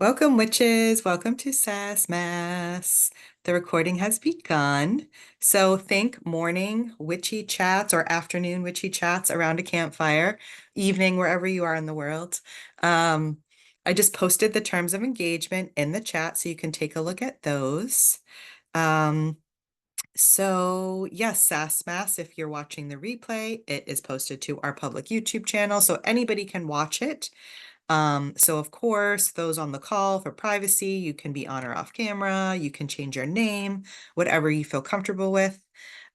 Welcome, witches. Welcome to SASS Mass. The recording has begun. So think morning witchy chats or afternoon witchy chats around a campfire, evening, wherever you are in the world. Um, I just posted the terms of engagement in the chat so you can take a look at those. Um, so yes, SASS Mass, if you're watching the replay, it is posted to our public YouTube channel so anybody can watch it. So of course, those on the call for privacy, you can be on or off camera, you can change your name, whatever you feel comfortable with.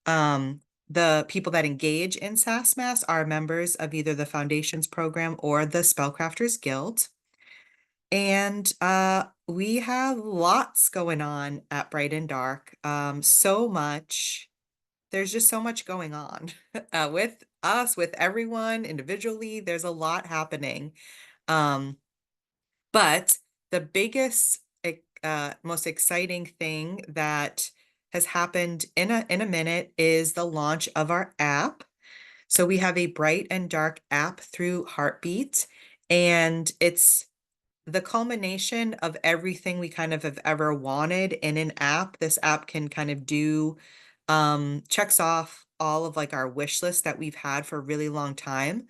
The people that engage in SASS Mass are members of either the Foundations program or the Spellcrafters Guild. And we have lots going on at Bright and Dark. So much. There's just so much going on with us, with everyone individually. There's a lot happening. Um, But the biggest, most exciting thing that has happened in a minute is the launch of our app. So we have a Bright and Dark app through Heartbeat, and it's the culmination of everything we kind of have ever wanted in an app. This app can kind of do checks off all of like our wish list that we've had for a really long time.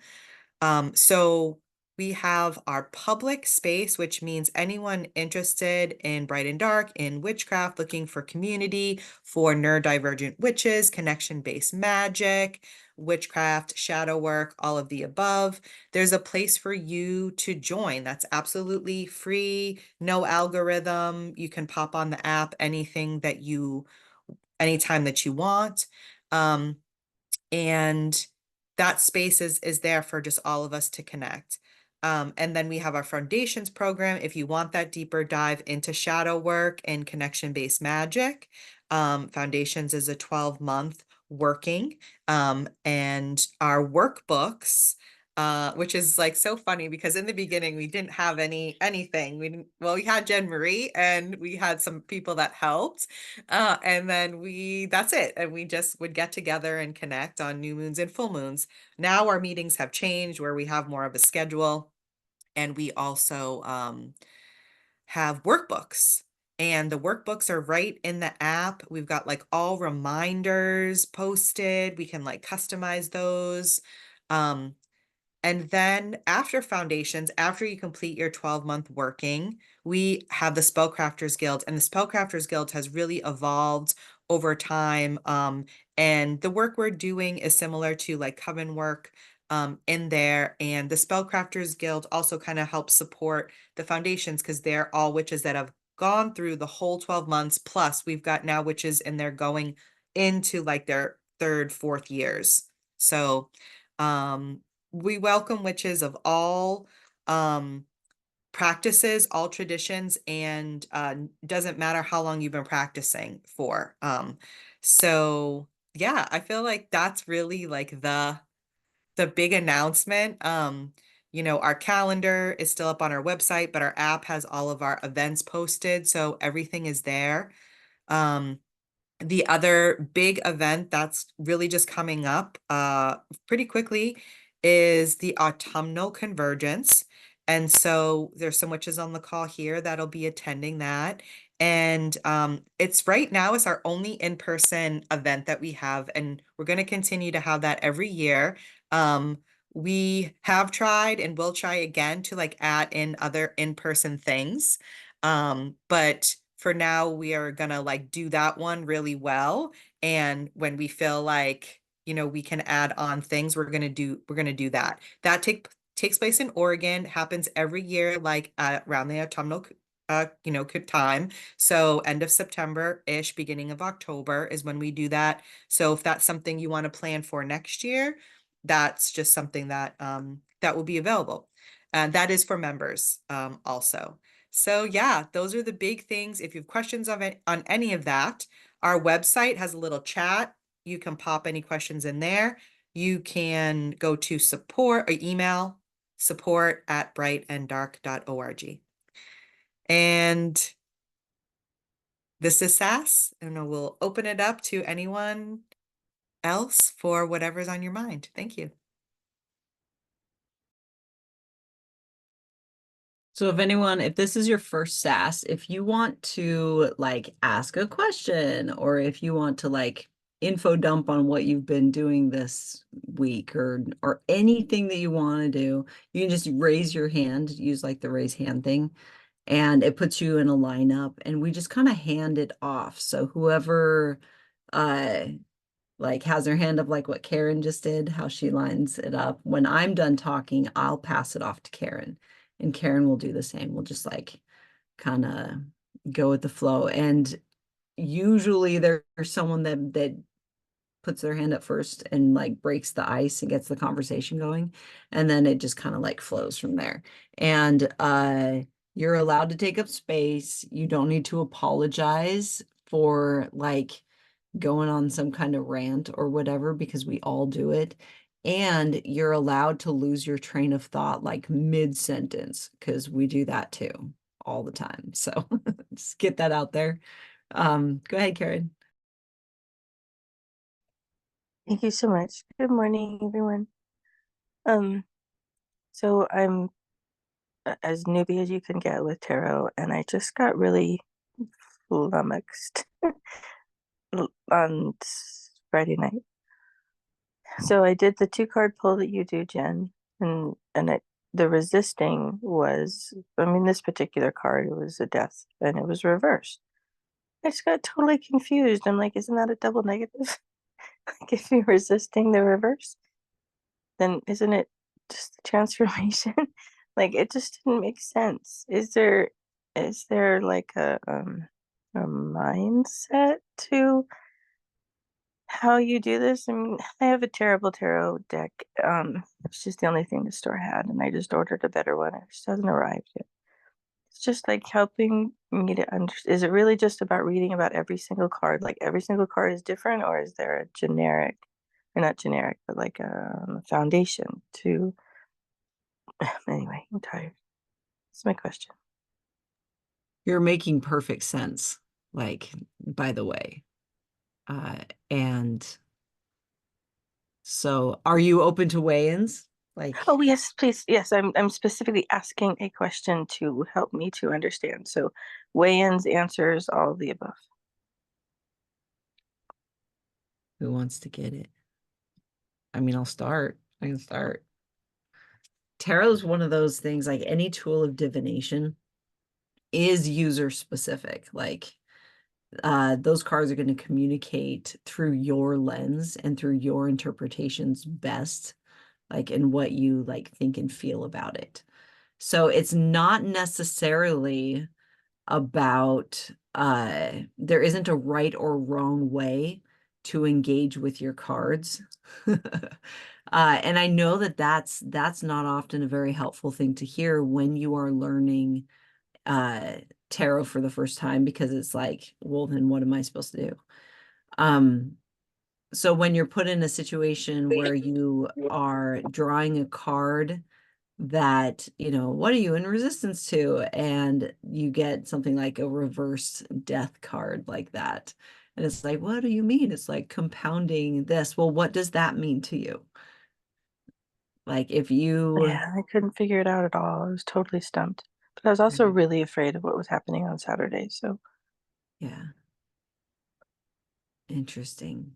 So we have our public space, which means anyone interested in Bright and Dark, in witchcraft, looking for community, for neurodivergent witches, connection-based magic, witchcraft, shadow work, all of the above. There's a place for you to join. That's absolutely free, no algorithm. You can pop on the app anytime that you want. Um, and that space is there for just all of us to connect. And then we have our foundations program. If you want that deeper dive into shadow work and connection-based magic, foundations is a 12-month working. And our workbooks, which is like so funny because in the beginning we didn't have anything. We had Jen Marie and we had some people that helped. And then that's it. And we just would get together and connect on new moons and full moons. Now our meetings have changed where we have more of a schedule, and we also have workbooks. And the workbooks are right in the app. We've got like all reminders posted. We can like customize those. Um, and then after foundations, after you complete your 12-month working, we have the Spellcrafters Guild, and the Spellcrafters Guild has really evolved over time. And the work we're doing is similar to like coven work in there. And the Spellcrafters Guild also kind of helps support the foundations because they're all witches that have gone through the whole 12 months. Plus, we've got now witches and they're going into like their third, fourth years. So, we welcome witches of all practices, all traditions, and doesn't matter how long you've been practicing for. So yeah, I feel like that's really like the big announcement. Our calendar is still up on our website, but our app has all of our events posted, so everything is there. Um, the other big event that's really just coming up pretty quickly is the autumnal convergence. And so there's some witches on the call here that'll be attending that. And it's right now it's our only in-person event that we have, and we're going to continue to have that every year. Um, we have tried and will try again to like add in other in-person things. But for now, we are gonna like do that one really well. And when we feel like, we can add on things, we're gonna do that. That takes place in Oregon, happens every year, like around the autumnal time. So end of September-ish, beginning of October is when we do that. So if that's something you want to plan for next year, that's just something that will be available. And that is for members also. So yeah, those are the big things. If you have questions on any of that, our website has a little chat. You can pop any questions in there. You can go to support or email support@brightanddark.org. And this is SASS, and we'll open it up to anyone else for whatever's on your mind. Thank you. So if this is your first SAS, if you want to like ask a question or if you want to like info dump on what you've been doing this week or anything that you want to do, you can just raise your hand, use like the raise hand thing, and it puts you in a lineup and we just kind of hand it off. So whoever uh like has her hand up like what Karen just did, how she lines it up. When I'm done talking, I'll pass it off to Karen, and Karen will do the same. We'll just like kind of go with the flow. And usually there's someone that puts their hand up first and like breaks the ice and gets the conversation going. And then it just kind of like flows from there. And you're allowed to take up space. You don't need to apologize for like going on some kind of rant or whatever because we all do it. And you're allowed to lose your train of thought like mid-sentence because we do that too all the time. So just get that out there. Go ahead, Karen. Thank you so much. Good morning, everyone. Um, so I'm as newbie as you can get with tarot, and I just got really flummoxed on Friday night. So I did the two card pull that you do, Jen, the resisting was, I mean, this particular card, it was a death, and it was reversed. I just got totally confused. I'm like, isn't that a double negative? Like, if you're resisting the reverse, then isn't it just the transformation? Like it just didn't make sense. Is there like a mindset to how you do this? I mean, I have a terrible tarot deck. It's just the only thing the store had, and I just ordered a better one. It just hasn't arrived yet. It's just like helping me to understand. Is it really just about reading about every single card? Like every single card is different, or is there a generic, or not generic, but like a foundation to anyway, I'm tired. That's my question. You're making perfect sense, like, by the way. Uh, and so are you open to weigh-ins? Oh Like, yes, please. Yes, I'm specifically asking a question to help me to understand. So weigh-ins, answers, all of the above. who wants to get it? I mean, I'll start. I can start. Tarot is one of those things, like any tool of divination is user specific. Like, those cards are going to communicate through your lens and through your interpretations best, like in what you like think and feel about it. So it's not necessarily about there isn't a right or wrong way to engage with your cards. And I know that that's not often a very helpful thing to hear when you are learning uh tarot for the first time because it's like, well, then what am I supposed to do? Um, so when you're put in a situation where you are drawing a card that, what are you in resistance to? And you get something like a reverse death card like that. And it's like, what do you mean? It's like compounding this. Well, what does that mean to you? Like if you, Yeah, I couldn't figure it out at all. I was totally stumped. But I was also Right. really afraid of what was happening on Saturday. So Yeah, interesting.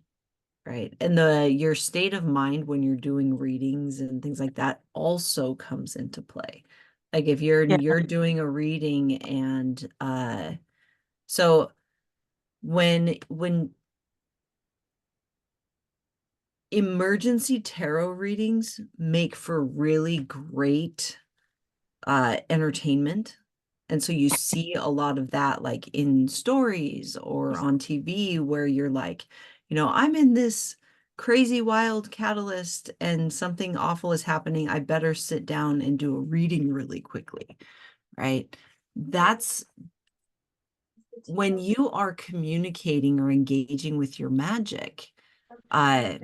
Right. And your state of mind when you're doing readings and things like that also comes into play. Like if yeah, you're doing a reading and so when emergency tarot readings make for really great entertainment. And so you see a lot of that like in stories or on TV where you're like, I'm in this crazy wild catalyst and something awful is happening. I better sit down and do a reading really quickly, right? That's when you are communicating or engaging with your magic. Uh,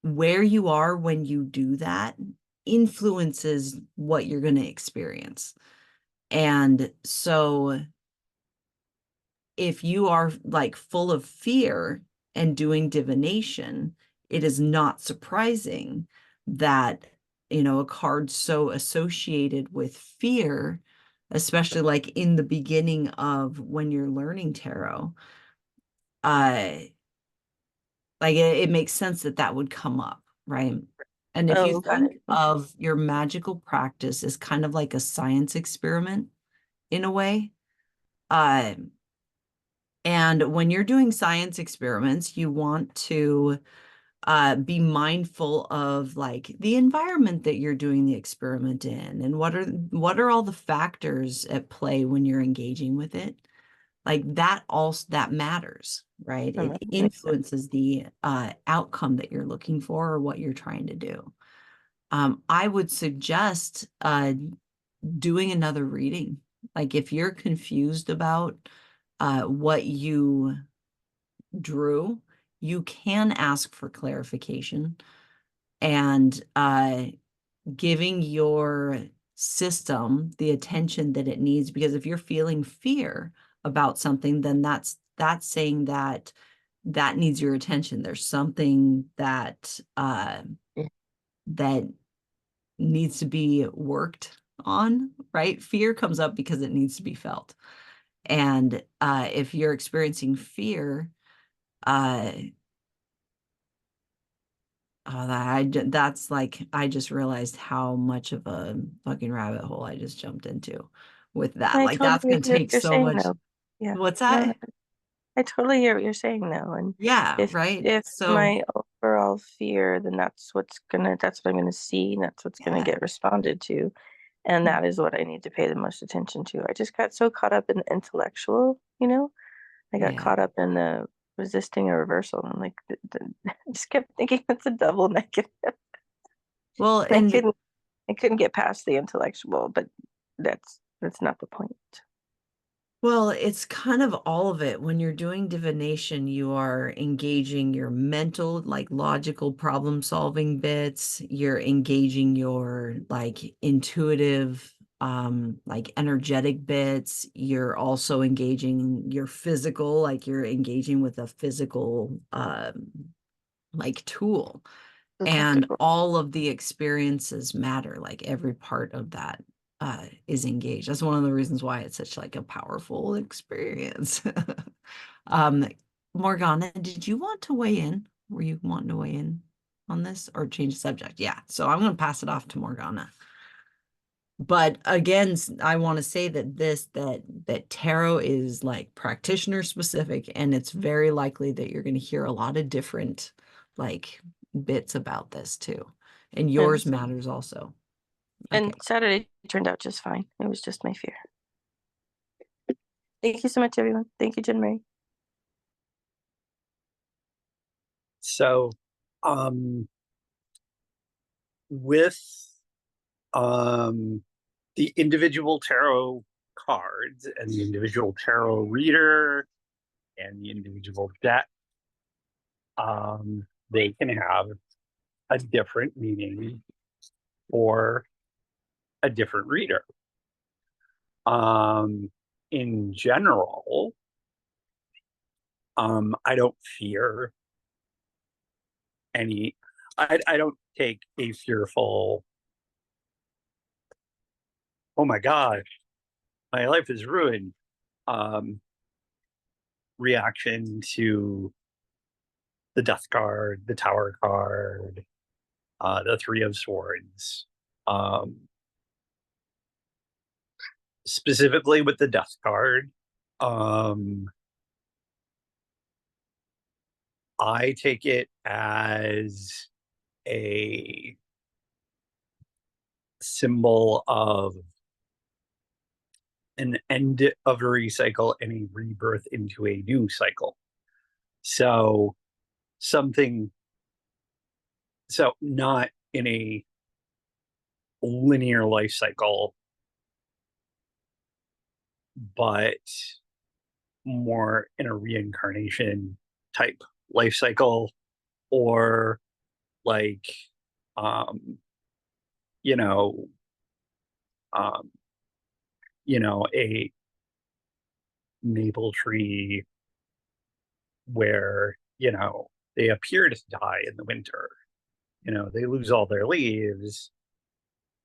where you are when you do that influences what you're going to experience. And so if you are like full of fear and doing divination, it is not surprising that, a card so associated with fear especially like in the beginning of when you're learning tarot. Like it makes sense that that would come up, right? And if you Oh, got think it. of your magical practice as kind of like a science experiment in a way, uh, and when you're doing science experiments, you want to be mindful of like the environment that you're doing the experiment in, and what are all the factors at play when you're engaging with it. Like that also that matters, right? Oh, It that makes sense. influences the outcome that you're looking for or what you're trying to do. I would suggest doing another reading. Like if you're confused about what you drew, you can ask for clarification, and giving your system the attention that it needs. Because if you're feeling fear about something, then that's saying that that needs your attention. There's something that Yeah. that needs to be worked on, right? Fear comes up because it needs to be felt. And if you're experiencing fear, uh, oh, that's like, I just realized how much of a fucking rabbit hole I just jumped into with that. I Like, totally that's hear gonna what take you're so saying much. though. Yeah. What's No, no, that? I totally hear what you're saying though. And Yeah, if right. if So, my overall fear, then that's what I'm gonna see, and that's what's gonna yeah. get responded to. And that is what I need to pay the most attention to. I just got so caught up in the intellectual, I got Yeah. caught up in the resisting a reversal. I'm like, I just kept thinking it's a double negative. Well, And and I couldn't get past the intellectual, but that's not the point. well, it's kind of all of it. When you're doing divination, you are engaging your mental, like logical problem solving bits. You're engaging your like intuitive, like energetic bits. You're also engaging your physical, like you're engaging with a physical, like tool. And Detectable. all of the experiences matter, like every part of that is engaged. That's one of the reasons why it's such like a powerful experience. um Morgana, did you want to weigh in? Were you wanting to weigh in on this or change the subject? Yeah, so I'm going to pass it off to Morgana. But again, I want to say that that tarot is like practitioner specific, and it's very likely that you're going to hear a lot of different like bits about this too. And yours And matters also. and Okay. Saturday turned out just fine. It was just my fear. Thank you so much, everyone. Thank you, Jen Marie. So, with um, the individual tarot cards and the individual tarot reader and the individual deck, they can have a different meaning for a different reader. In general, I don't fear any. I don't take a fearful, oh my gosh, my life is ruined, um, reaction to the Death card, the Tower card, the Three of Swords. Specifically with the Death card, um, I take it as a symbol of an end of a recycle and a rebirth into a new cycle. So something, so not in a linear life cycle, but more in a reincarnation type life cycle, or like, um, you know, um, a maple tree where, they appear to die in the winter. They lose all their leaves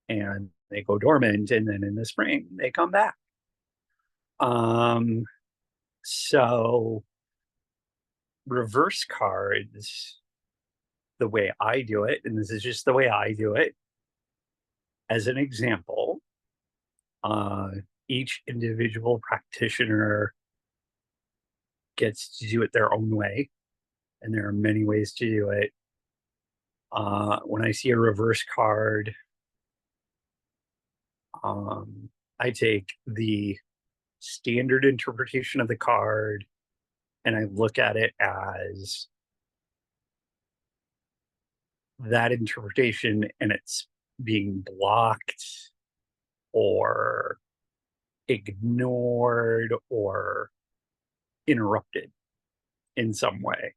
and they go dormant, and then in the spring they come back. So reverse cards, the way I do it, and this is just the way I do it, as an example, each individual practitioner gets to do it their own way, and there are many ways to do it. When I see a reverse card, I take the standard interpretation of the card and I look at it as that interpretation, and it's being blocked or ignored or interrupted in some way.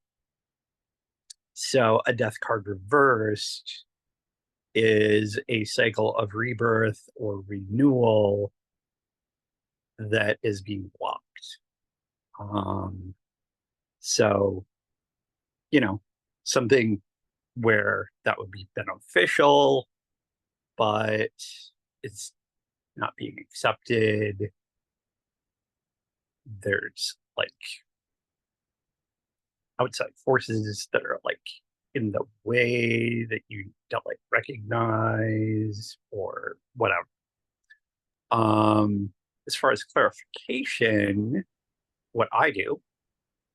So a death card reversed is a cycle of rebirth or renewal that is being blocked. So, something where that would be beneficial, but it's not being accepted. There's like outside forces that are like in the way that you don't like recognize or whatever. As far as clarification, what I do,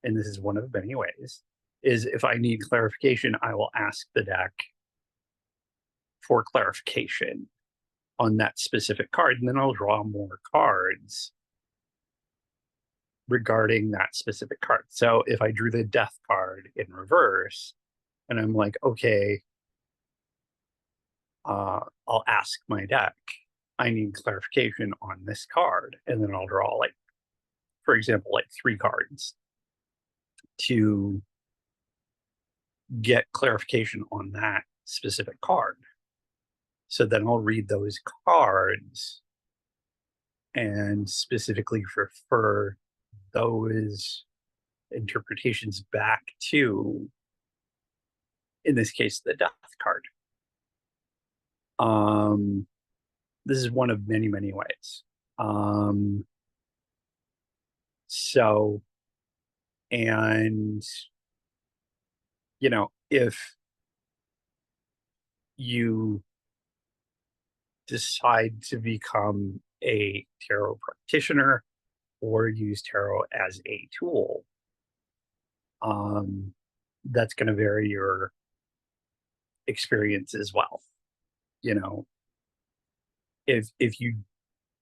and this is one of many ways, is if I need clarification, I will ask the deck for clarification on that specific card, and then I'll draw more cards regarding that specific card. So if I drew the death card in reverse, and I'm like, okay, I'll ask my deck, I need clarification on this card, and then I'll draw, like, for example, like 3 cards to get clarification on that specific card. So then I'll read those cards and specifically refer those interpretations back to, in this case, the death card. This is one of many, many ways. So, and, if you decide to become a tarot practitioner or use tarot as a tool, that's going to vary your experience as well. If you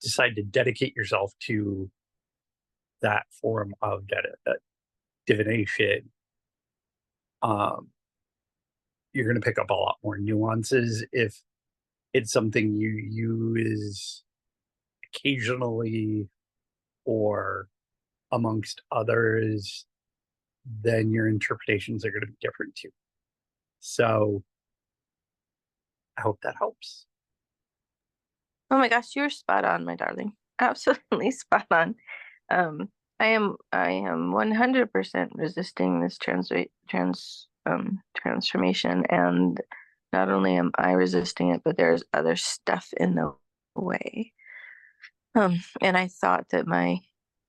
decide to dedicate yourself to that form of divination, you're going to pick up a lot more nuances. If it's something you use occasionally or amongst others, then your interpretations are going to be different too. So I hope that helps. Oh my gosh, you're spot on, my darling. Absolutely spot on. I am 100% resisting this transformation, and not only am I resisting it, but there's other stuff in the way. And I thought that my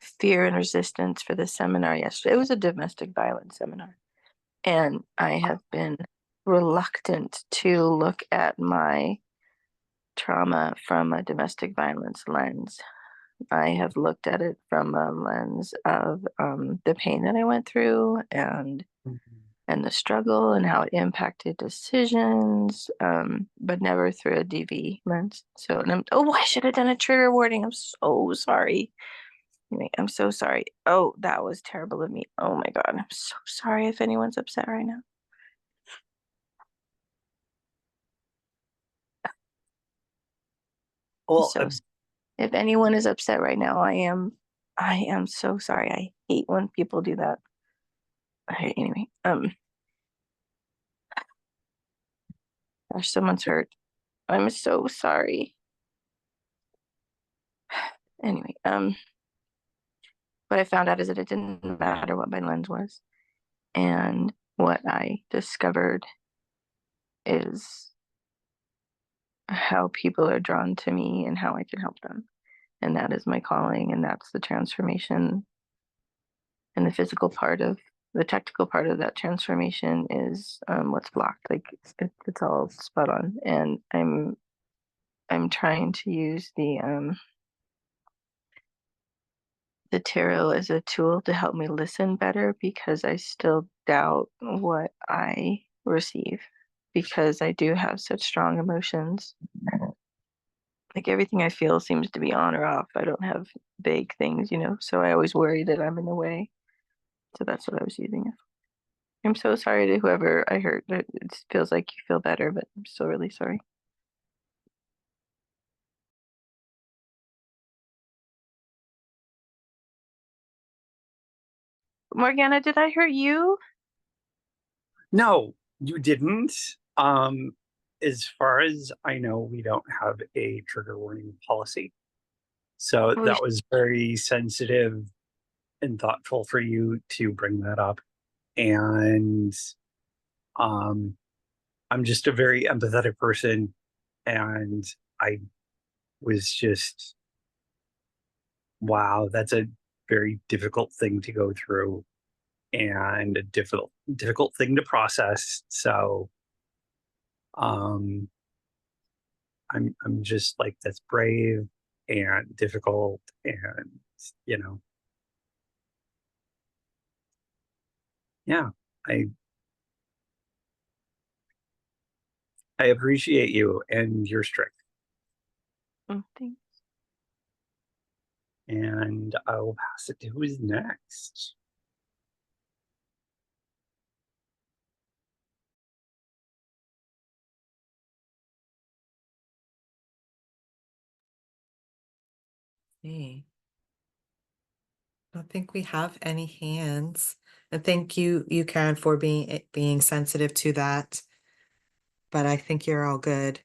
fear and resistance for the seminar yesterday, it was a domestic violence seminar, and I have been reluctant to look at my trauma from a domestic violence lens. I have looked at it from a lens of the pain that I went through and the struggle and how it impacted decisions, but never through a DV lens. So, I should have done a trigger warning. I'm so sorry. Anyway, I'm so sorry. Oh, that was terrible of me. Oh my God. I'm so sorry if anyone's upset right now. Well, If anyone is upset right now, I am so sorry. I hate when people do that. Anyway, gosh, someone's hurt. I'm so sorry. Anyway, what I found out is that it didn't matter what my lens was. And what I discovered is how people are drawn to me and how I can help them. And that is my calling, and that's the transformation. And the physical part of the technical part of that transformation is what's blocked. Like it's all spot on, and I'm trying to use the tarot as a tool to help me listen better, because I still doubt what I receive, because I do have such strong emotions. Like everything I feel seems to be on or off. I don't have vague things, so I always worry that I'm in the way. So that's what I was using it for. I'm so sorry to whoever I hurt. It feels like you feel better, but I'm still really sorry. Morgana, did I hurt you? No, you didn't. As far as I know, we don't have a trigger warning policy. So Oh, that was very sensitive and thoughtful for you to bring that up. And um, I'm just a very empathetic person. And I was just, wow, that's a very difficult thing to go through and a difficult thing to process. So um I'm just like, that's brave and difficult, and you know, yeah, I I appreciate you and your strength, thanks. and I will pass it to who's next. Hey, I don't think we have any hands. And thank you, Karen, for being sensitive to that. But I think you're all good.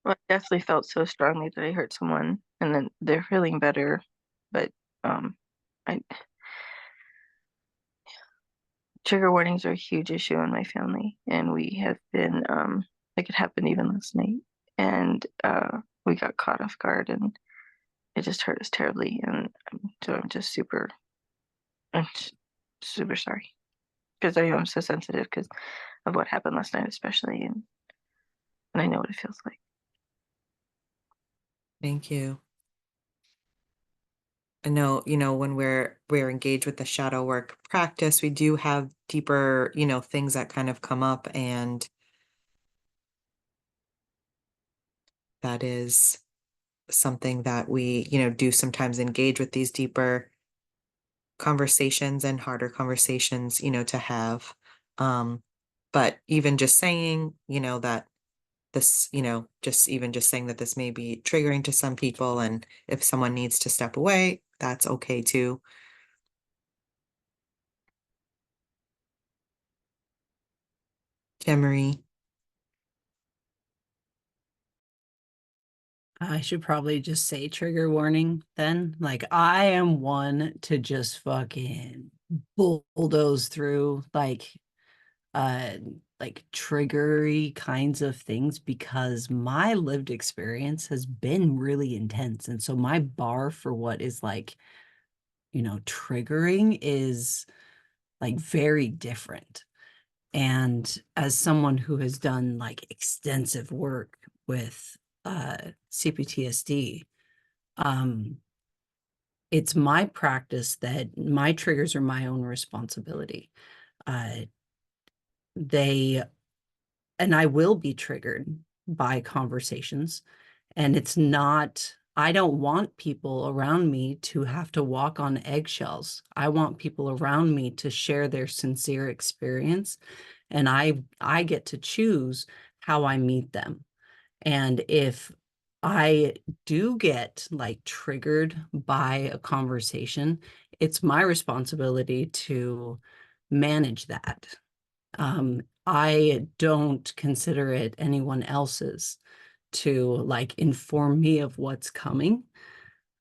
Well, I definitely felt so strongly that I hurt someone, and then they're feeling better. But um, I trigger warnings are a huge issue in my family, and we have been like it happened even last night, and we got caught off guard, and it just hurt us terribly, and so I'm just super sorry, because I am so sensitive because of what happened last night, especially, and I know what it feels like. Thank you. I know, when we're engaged with the shadow work practice, we do have deeper, things that kind of come up, and that is something that we, do sometimes engage with these deeper conversations and harder conversations, to have. Um, but even just saying, that this, just saying that this may be triggering to some people, and if someone needs to step away, that's okay too. Emery. I should probably just say trigger warning then. Like, I am one to just fucking bulldoze through uh triggery kinds of things, because my lived experience has been really intense. And so my bar for what is triggering is like very different. And as someone who has done like extensive work with CPTSD, um, it's my practice that my triggers are my own responsibility. Uh, they and I will be triggered by conversations. And it's not, I don't want people around me to have to walk on eggshells. I want people around me to share their sincere experience. And I get to choose how I meet them. And if I do get like triggered by a conversation, it's my responsibility to manage that. I don't consider it anyone else's to like inform me of what's coming.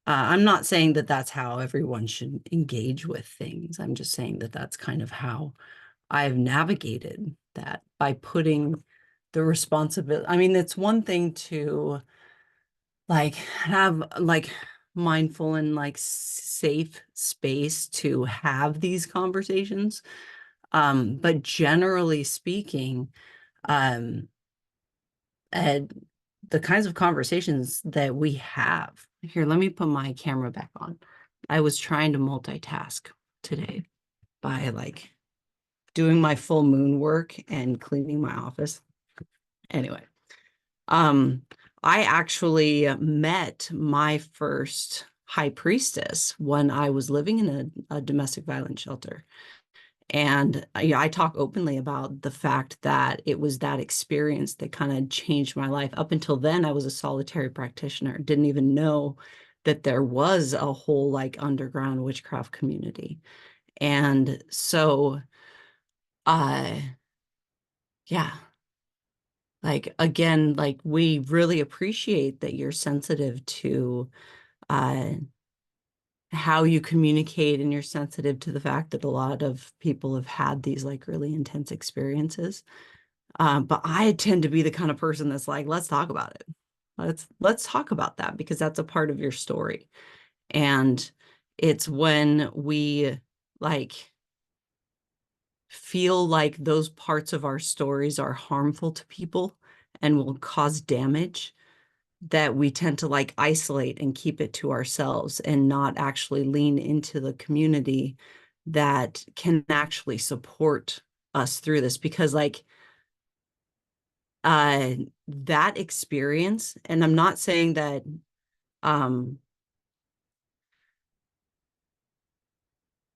I'm not saying that that's how everyone should engage with things. I'm just saying that that's kind of how I've navigated that, by putting the responsibility. I mean, it's one thing to like have like mindful and like safe space to have these conversations. But generally speaking, um, and the kinds of conversations that we have here, let me put my camera back on. I was trying to multitask today by like doing my full moon work and cleaning my office. Anyway, um, I actually met my first high priestess when I was living in a domestic violence shelter. And yeah, I talk openly about the fact that it was that experience that kind of changed my life. Up until then, I was a solitary practitioner, didn't even know that there was a whole like underground witchcraft community. And so, uh, yeah, like again, like we really appreciate that you're sensitive to uh, how you communicate and you're sensitive to the fact that a lot of people have had these like really intense experiences. But I tend to be the kind of person that's like, let's talk about it. Let's talk about that because that's a part of your story. And it's when we like feel like those parts of our stories are harmful to people and will cause damage that we tend to like isolate and keep it to ourselves and not actually lean into the community that can actually support us through this because like uh that experience, and I'm not saying that um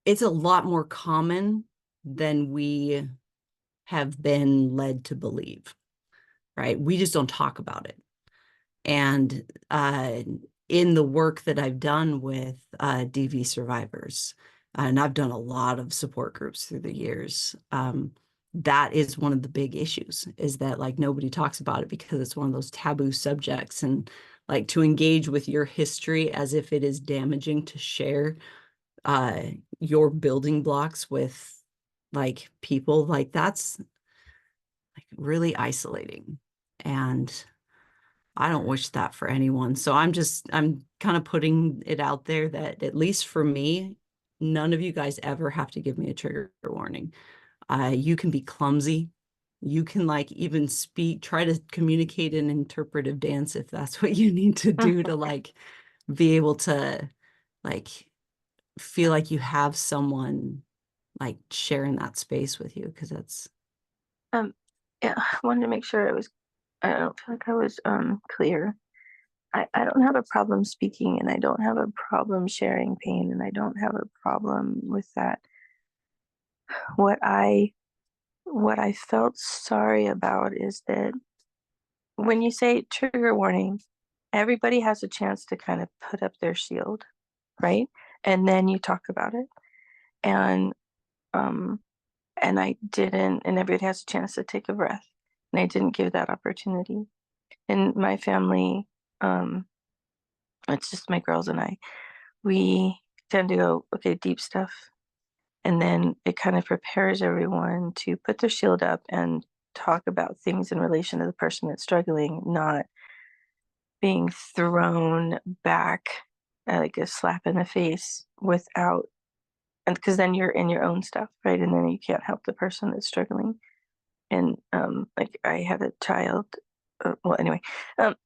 it's a lot more common than we have been led to believe, right? We just don't talk about it. And in the work that I've done with DV survivors, and I've done a lot of support groups through the years, that is one of the big issues is that like nobody talks about it because it's one of those taboo subjects. And like to engage with your history as if it is damaging to share uh, your building blocks with like people, like that's like really isolating. And I don't wish that for anyone. So I'm kind of putting it out there that at least for me, none of you guys ever have to give me a trigger warning. You can be clumsy. You can like even try to communicate an interpretive dance if that's what you need to do to like be able to like feel like you have someone like sharing that space with you because that's Yeah, I wanted to make sure I don't feel like I was clear. I don't have a problem speaking and I don't have a problem sharing pain and I don't have a problem with that. What I felt sorry about is that when you say trigger warning, everybody has a chance to kind of put up their shield, right? And then you talk about it. And um and I didn't, and everybody has a chance to take a breath. And I didn't give that opportunity. In my family, it's just my girls and I, we tend to go, okay, deep stuff. And then it kind of prepares everyone to put their shield up and talk about things in relation to the person that's struggling, not being thrown back like a slap in the face without, and because then you're in your own stuff, right? And then you can't help the person that's struggling. And like I had a child, well, anyway,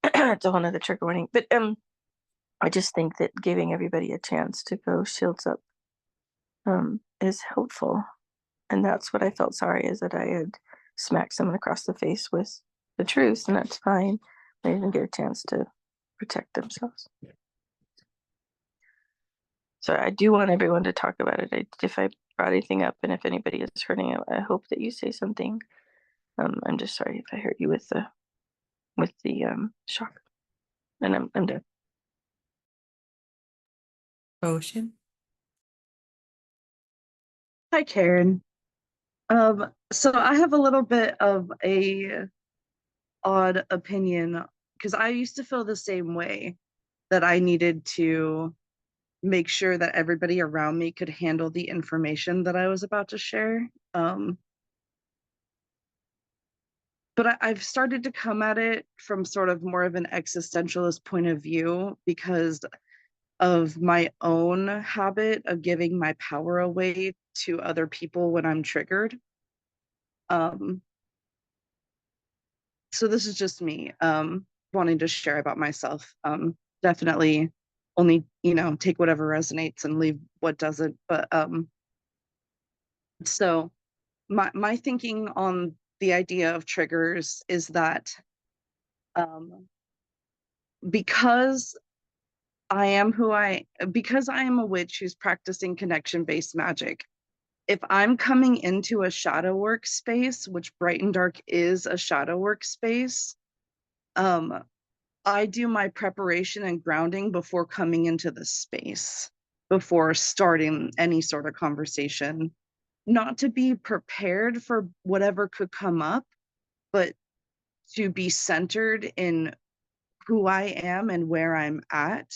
it's a whole nother trigger warning, but I just think that giving everybody a chance to go shields up is helpful. And that's what I felt sorry is that I had smacked someone across the face with the truth, and that's fine. They didn't get a chance to protect themselves. So I do want everyone to talk about it. If I brought anything up and if anybody is hurting, I hope that you say something. I'm just sorry if I hurt you with the shock. And I'm done. Ocean. Hi, Karen. So I have a little bit of a odd opinion because I used to feel the same way that I needed to make sure that everybody around me could handle the information that I was about to share. But but I've started to come at it from sort of more of an existentialist point of view because of my own habit of giving my power away to other people when I'm triggered. Um, so this is just me wanting to share about myself. Definitely only, take whatever resonates and leave what doesn't. But so my thinking on the idea of triggers is that um, because because I am a witch who's practicing connection-based magic, if I'm coming into a shadow work space, which Bright and Dark is a shadow work space, I do my preparation and grounding before coming into the space, before starting any sort of conversation, not to be prepared for whatever could come up, but to be centered in who I am and where I'm at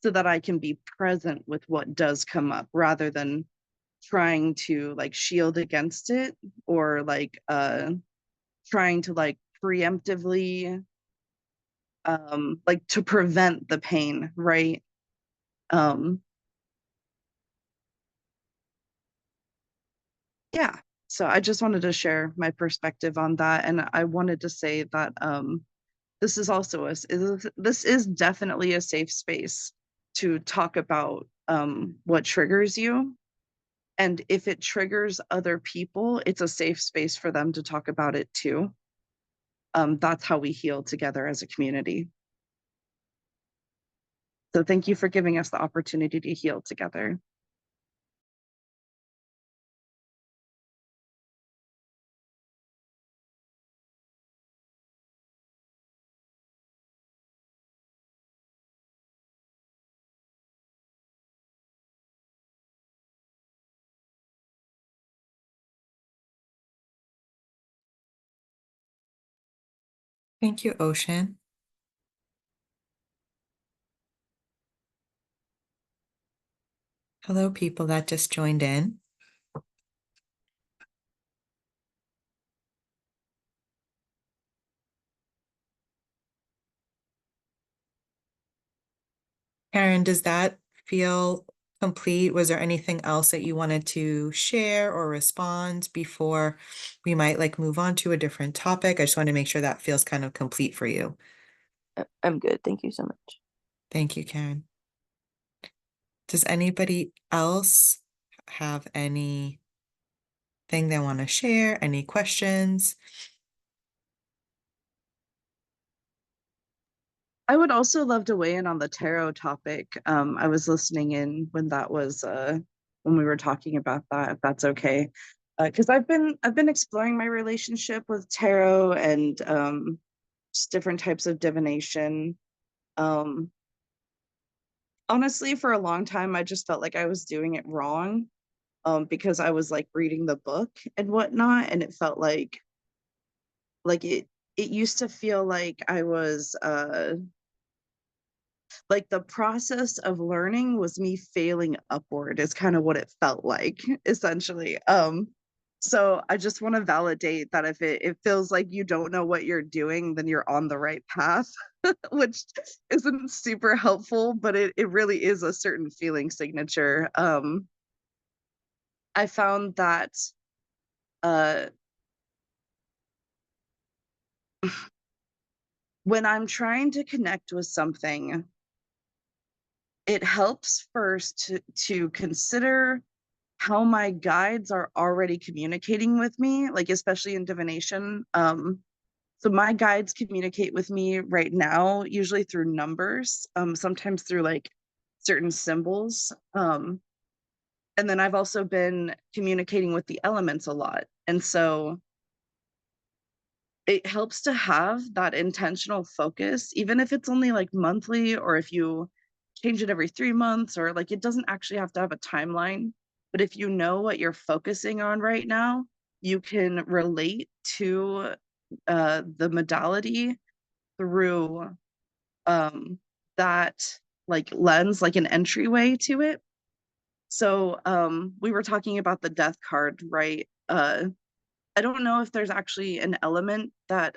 so that I can be present with what does come up rather than trying to like shield against it or trying to like preemptively like to prevent the pain, right? um yeah, so I just wanted to share my perspective on that, and I wanted to say that this is also this is definitely a safe space to talk about what triggers you. And if it triggers other people, it's a safe space for them to talk about it too. That's how we heal together as a community. So thank you for giving us the opportunity to heal together. Thank you, Ocean. Hello, people that just joined in. Karen, does that feel complete? Was there anything else that you wanted to share or respond before we might like move on to a different topic? I just want to make sure that feels kind of complete for you. I'm good. Thank you so much. Thank you, Karen. Does anybody else have anything they want to share? Any questions? I would also love to weigh in on the tarot topic. I was listening in when that was when we were talking about that, if that's okay. Because I've been exploring my relationship with tarot and just different types of divination. Um, Honestly, for a long time, I just felt like I was doing it wrong because I was like reading the book and whatnot, and it felt like it used to feel like I was like the process of learning was me failing upward is kind of what it felt like essentially. So I just want to validate that if it feels like you don't know what you're doing, then you're on the right path, which isn't super helpful, but it really is a certain feeling signature. I found that uh when I'm trying to connect with something, it helps first to consider how my guides are already communicating with me, like especially in divination. So my guides communicate with me right now, usually through numbers, sometimes through like certain symbols. And then I've also been communicating with the elements a lot. And so it helps to have that intentional focus, even if it's only like monthly or if you change it every 3 months, or like it doesn't actually have to have a timeline. But if you know what you're focusing on right now, you can relate to the modality through that like lens, like an entryway to it. So we were talking about the death card, right? I don't know if there's actually an element that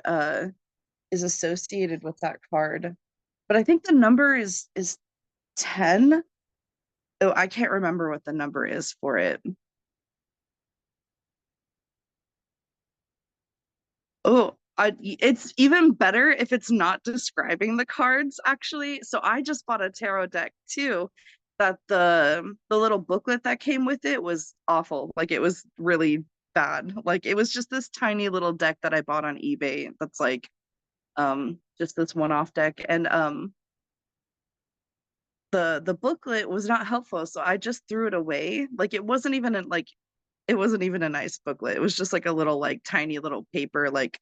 is associated with that card, but I think the number is 10. Oh, I can't remember what the number is for it. Oh, it's even better if it's not describing the cards, actually. So I just bought a tarot deck too, that the little booklet that came with it was awful. Like, it was really bad. Like, it was just this tiny little deck that I bought on eBay that's like just this one-off deck. And the booklet was not helpful, so I just threw it away. Like, it wasn't even a nice booklet. It was just like a little, like, tiny little paper, like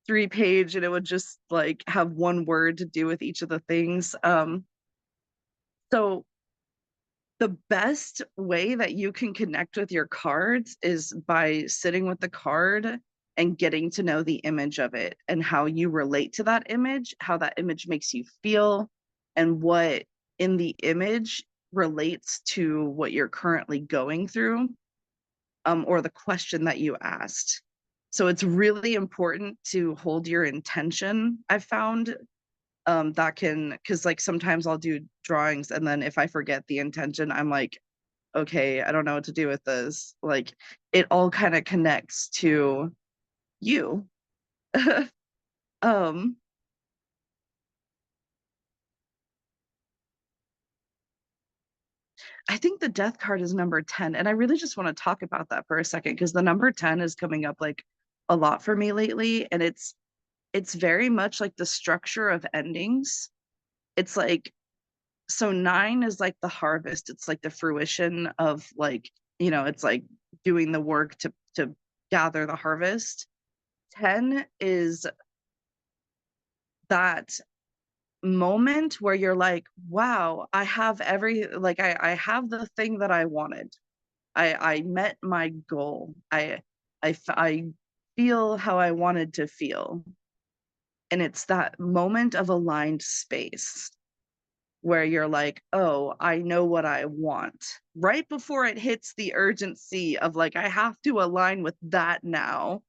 3-page, and it would just like have one word to do with each of the things. So the best way that you can connect with your cards is by sitting with the card and getting to know the image of it and how you relate to that image, how that image makes you feel, and what in the image relates to what you're currently going through, or the question that you asked. So it's really important to hold your intention, I've found. That can, because like sometimes I'll do drawings and then if I forget the intention, I'm like, okay, I don't know what to do with this. Like, it all kind of connects to you. um I think the death card is number 10, and I really just want to talk about that for a second because the number 10 is coming up like a lot for me lately, and it's very much like the structure of endings. It's like, so 9 is like the harvest, it's like the fruition of, like, it's like doing the work to gather the harvest. 10 is that moment where you're like, wow, I have I have the thing that I wanted. I met my goal. I feel how I wanted to feel. And it's that moment of aligned space where you're like, oh, I know what I want. Right before it hits the urgency of like, I have to align with that now.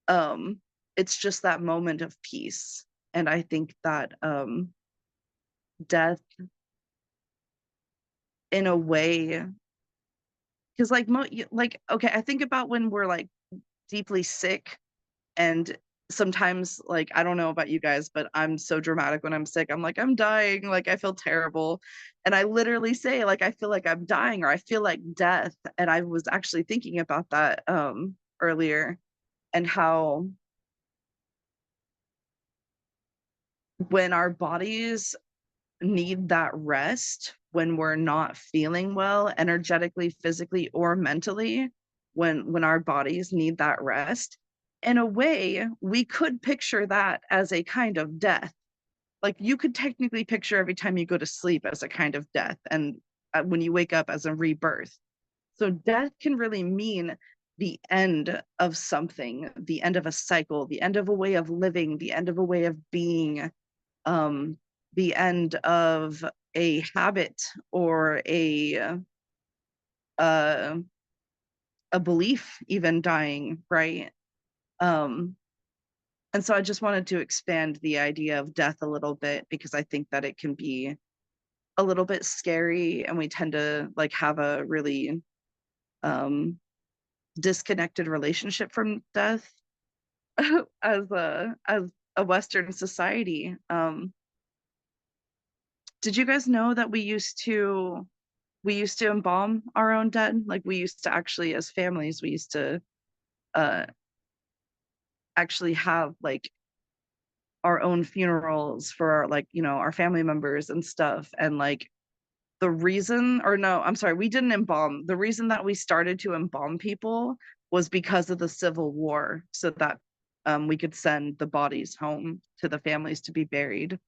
Um, it's just that moment of peace. And I think that death, in a way, because like, okay, I think about when we're like deeply sick, and sometimes, like, I don't know about you guys, but I'm so dramatic when I'm sick. I'm like, I'm dying, like, I feel terrible. And I literally say, like, I feel like I'm dying, or I feel like death. And I was actually thinking about that earlier, and how when our bodies need that rest, when we're not feeling well energetically, physically, or mentally, when our bodies need that rest, in a way we could picture that as a kind of death. Like, you could technically picture every time you go to sleep as a kind of death, and when you wake up as a rebirth. So death can really mean the end of something, the end of a cycle, the end of a way of living, the end of a way of being, um, the end of a habit, or uh, a belief even dying, right? Um, and so I just wanted to expand the idea of death a little bit, because I think that it can be a little bit scary, and we tend to like have a really disconnected relationship from death as a Western society. Did you guys know that we used to embalm our own dead? Like, we used to actually, as families, we used to uh actually have like our own funerals for our, like, our family members and stuff. And like, the reason, or no, I'm sorry, we didn't embalm. The reason that we started to embalm people was because of the Civil War, so that we could send the bodies home to the families to be buried.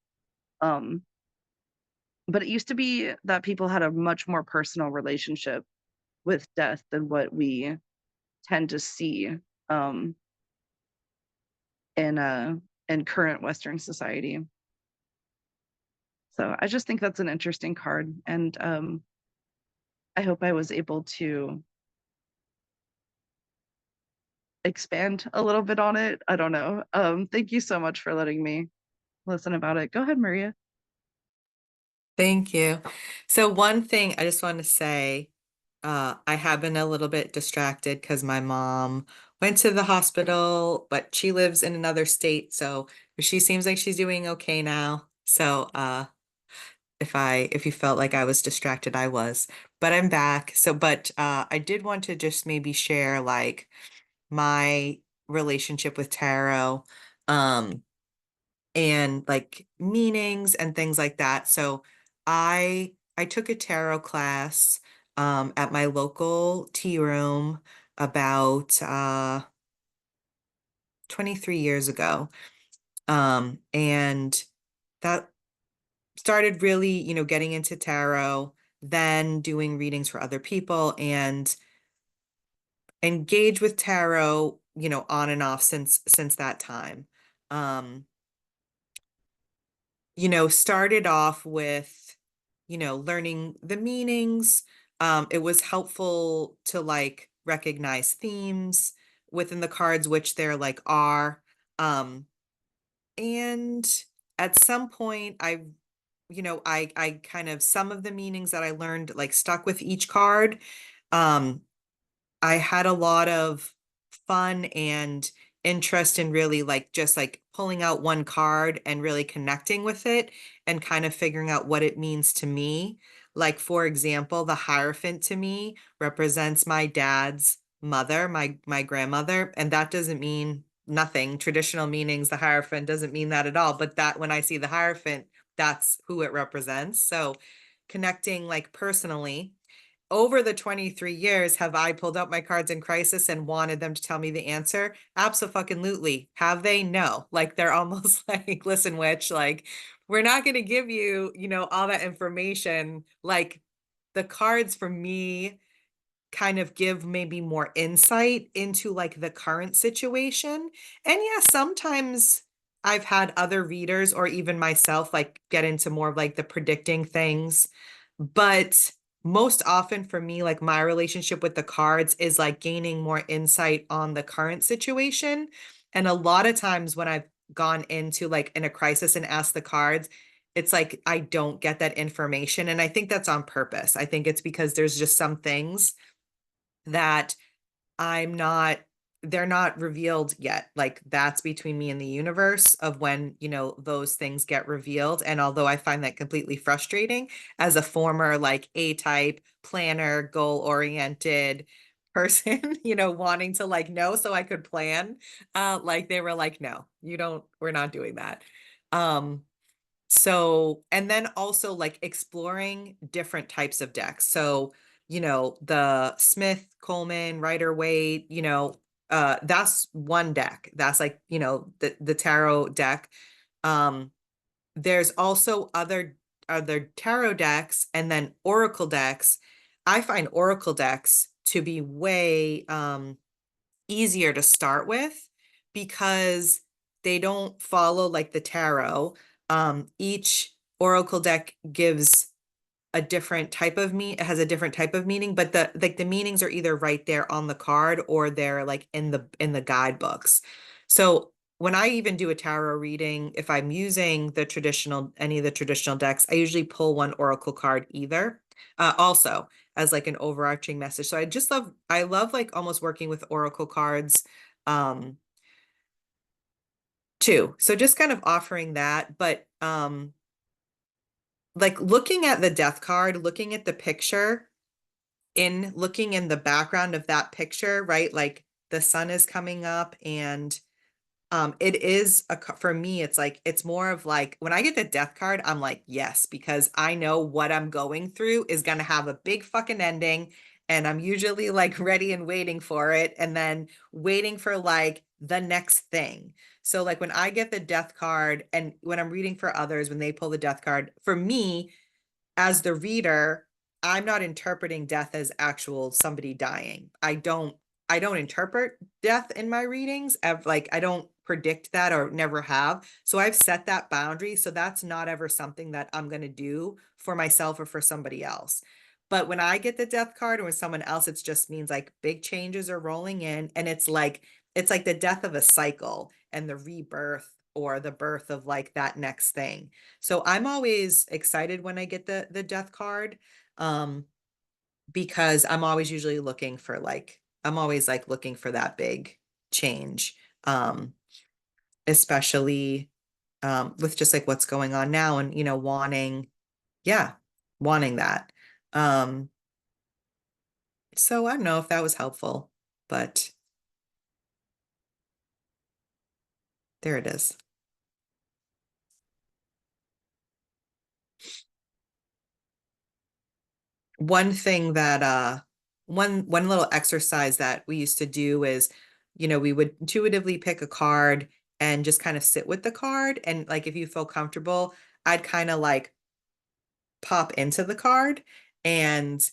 Um, but it used to be that people had a much more personal relationship with death than what we tend to see um, in current Western society. So I just think that's an interesting card, and I hope I was able to expand a little bit on it. I don't know. Thank you so much for letting me listen about it. Go ahead, Maria. Thank you. So one thing I just want to say, I have been a little bit distracted because my mom went to the hospital, but she lives in another state, so she seems like she's doing okay now. So if you felt like I was distracted, I was. But I'm back. So but I did want to just maybe share like my relationship with tarot. Um and like meanings and things like that. So I took a tarot class at my local tea room about 23 years ago. And that started really, getting into tarot, then doing readings for other people and engage with tarot, on and off since that time. Um, started off with, learning the meanings. It was helpful to like recognize themes within the cards, which there like are. And at some point I kind of some of the meanings that I learned like stuck with each card. Um, I had a lot of fun and interest in really like just like pulling out one card and really connecting with it and kind of figuring out what it means to me. Like, for example, the Hierophant to me represents my dad's mother, my grandmother, and that doesn't mean nothing. Traditional meanings, the Hierophant doesn't mean that at all, but that when I see the Hierophant, that's who it represents. So connecting like personally over the 23 years, have I pulled out my cards in crisis and wanted them to tell me the answer? Absolutely. Have they? No. Like they're almost like, listen, witch, like we're not going to give you, all that information. Like the cards for me kind of give maybe more insight into like the current situation. And yeah, sometimes I've had other readers or even myself like get into more of like the predicting things. But most often for me, like my relationship with the cards is like gaining more insight on the current situation. And a lot of times when I've gone into like in a crisis and asked the cards, it's like I don't get that information. And I think that's on purpose. I think it's because there's just some things that I'm not, they're not revealed yet. Like that's between me and the universe of when, those things get revealed. And although I find that completely frustrating as a former like A-type planner, goal-oriented person, wanting to like know so I could plan, like they were like, no, we're not doing that. So, and then also like exploring different types of decks. So, the Smith, Coleman, Rider Waite, that's one deck. That's like, the tarot deck. Um, there's also other tarot decks and then oracle decks. I find oracle decks to be way easier to start with because they don't follow like the tarot. Each oracle deck gives a different type of it has a different type of meaning, but the meanings are either right there on the card or they're like in the guidebooks. So when I even do a tarot reading, if I'm using any of the traditional decks, I usually pull one oracle card either. Also as like an overarching message. So I love like almost working with oracle cards too. So just kind of offering that, but like looking at the death card, looking at the picture, looking in the background of that picture, right? Like the sun is coming up and it is for me, it's like, it's more of like, when I get the death card, I'm like, yes, because I know what I'm going through is going to have a big fucking ending. And I'm usually like ready and waiting for it. And then waiting for like the next thing. So like when I get the death card and when I'm reading for others, when they pull the death card, for me, as the reader, I'm not interpreting death as actual somebody dying. I don't interpret death in my readings. Like I don't predict that or never have. So I've set that boundary. So that's not ever something that I'm going to do for myself or for somebody else. But when I get the death card or with someone else, it just means like big changes are rolling in and it's like it's like the death of a cycle and the rebirth or the birth of like that next thing. So I'm always excited when I get the death card. Because I'm always usually looking for like I'm always like looking for that big change. Especially with just like what's going on now and wanting, yeah, wanting that. Um so I don't know if that was helpful, but there it is. One thing that one little exercise that we used to do is, we would intuitively pick a card and just kind of sit with the card. And like if you feel comfortable, I'd kind of like pop into the card and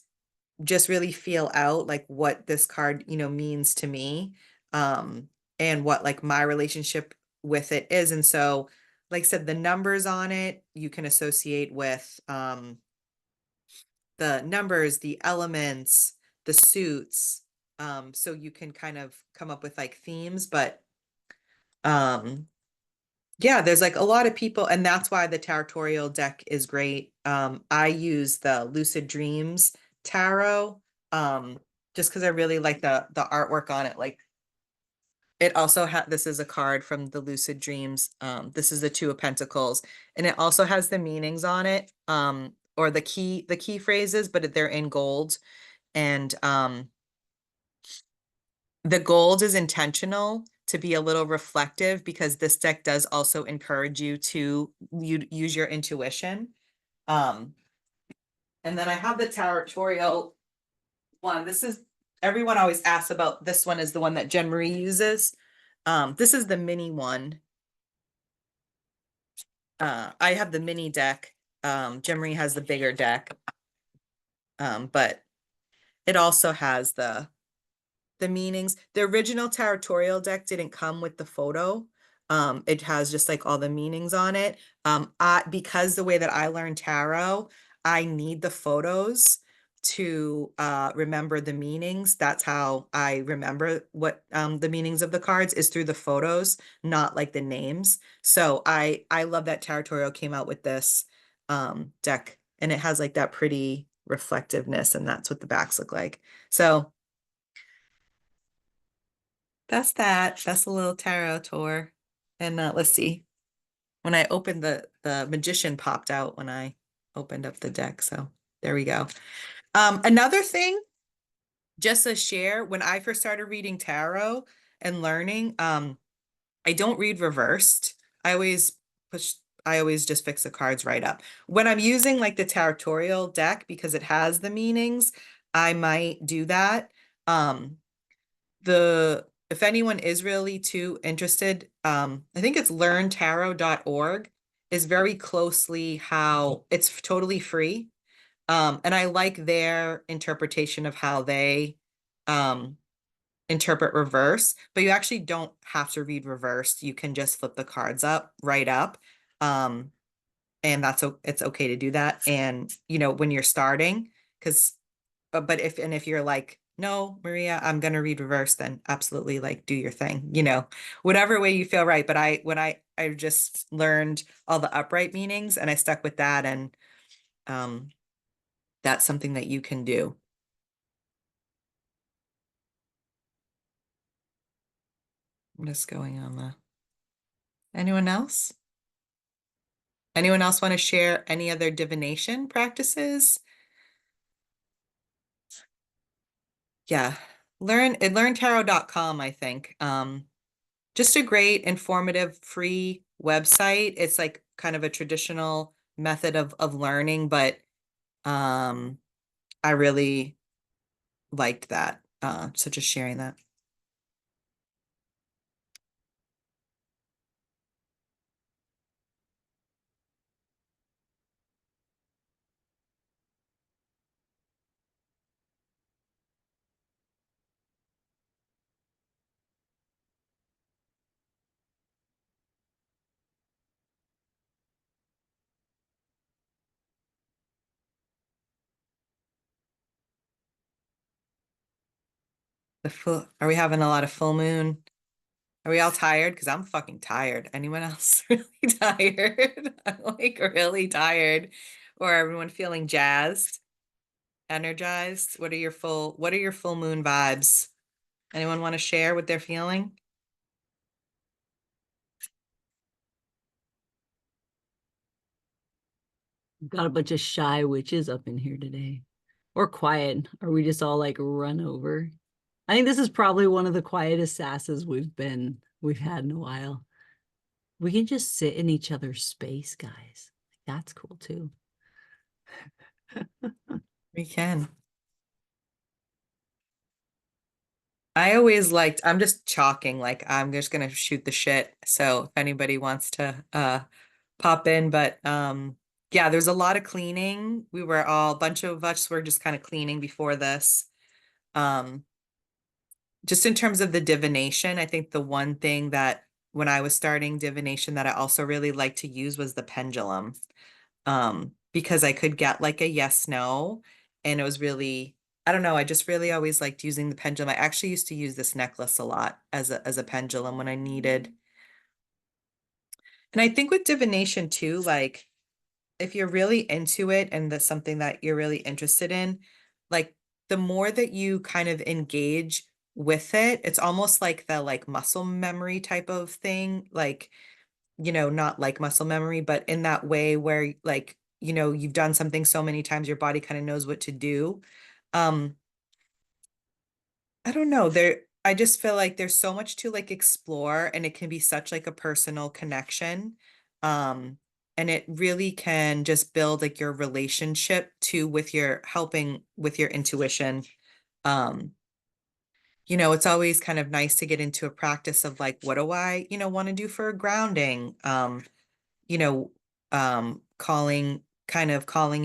just really feel out like what this card, means to me, and what like my relationship with it is. And so, like I said, the numbers on it you can associate with the numbers, the elements, the suits. So you can kind of come up with like themes, but um, yeah, there's like a lot of people, and that's why the Territorial deck is great. I use the Lucid Dreams Tarot, um, just because I really like the artwork on it. Like it also had this is a card from the Lucid Dreams. This is the Two of Pentacles, and it also has the meanings on it, or the key phrases, but they're in gold. And the gold is intentional to be a little reflective because this deck does also encourage you to use your intuition. Um, and then I have the Territorial one. This is everyone always asks about this one is the one that Jen Marie uses. This is the mini one. I have the mini deck. Jen Marie has the bigger deck. But it also has the meanings. The original Territorial deck didn't come with the photo. It has just like all the meanings on it. Because the way that I learned tarot, I need the photos to remember the meanings. That's how I remember what the meanings of the cards is through the photos, not like the names. So I love that Territorial came out with this deck, and it has like that pretty reflectiveness, and that's what the backs look like. So that's that. That's a little tarot tour. And let's see. When I opened the magician popped out when I opened up the deck. So there we go. Another thing, just a share, when I first started reading tarot and learning, I don't read reversed. I always push, I always just fix the cards right up. When I'm using like the Territorial deck because it has the meanings, I might do that. Um, the if anyone is really too interested, I think it's learntarot.org is very closely how it's totally free. And I like their interpretation of how they interpret reverse, but you actually don't have to read reverse. You can just flip the cards up, right up. Um, and it's okay to do that. And when you're starting, because but if you're like, no, Maria, I'm gonna read reverse, then absolutely like do your thing, whatever way you feel right. But I just learned all the upright meanings and I stuck with that, and um that's something that you can do. What is going on there? Anyone else? Anyone else want to share any other divination practices? Yeah. Learntarot.com, I think. Just a great, informative, free website. It's like kind of a traditional method of learning, but um, I really liked that. So just sharing that. Are we having a lot of full moon Are we all tired? Because I'm fucking tired. Anyone else really tired? I'm like really tired. Or everyone feeling jazzed, energized? What are your full moon vibes? Anyone want to share what they're feeling? Got a bunch of shy witches up in here today. Or quiet. Are we just all like run over? I think this is probably one of the quietest sasses we've had in a while. We can just sit in each other's space, guys. That's cool too. We can. I always liked, I'm just chalking, like I'm just gonna shoot the shit. So if anybody wants to pop in, but yeah, there's a lot of cleaning. We were all a bunch of us were just kind of cleaning before this. Um just in terms of the divination, I think the one thing that when I was starting divination that I also really liked to use was the pendulum. Because I could get like a yes, no, and it was really, I don't know, I just really always liked using the pendulum. I actually used to use this necklace a lot as a pendulum when I needed. And I think with divination too, like if you're really into it and that's something that you're really interested in, like the more that you kind of engage with it, it's almost like the like muscle memory type of thing. Like, not like muscle memory, but in that way where like, you've done something so many times, your body kind of knows what to do. Um, I don't know. I just feel like there's so much to like explore and it can be such like a personal connection. Um, and it really can just build like your relationship to with your helping with your intuition. Um, it's always kind of nice to get into a practice of like, what do I, want to do for grounding? You know, calling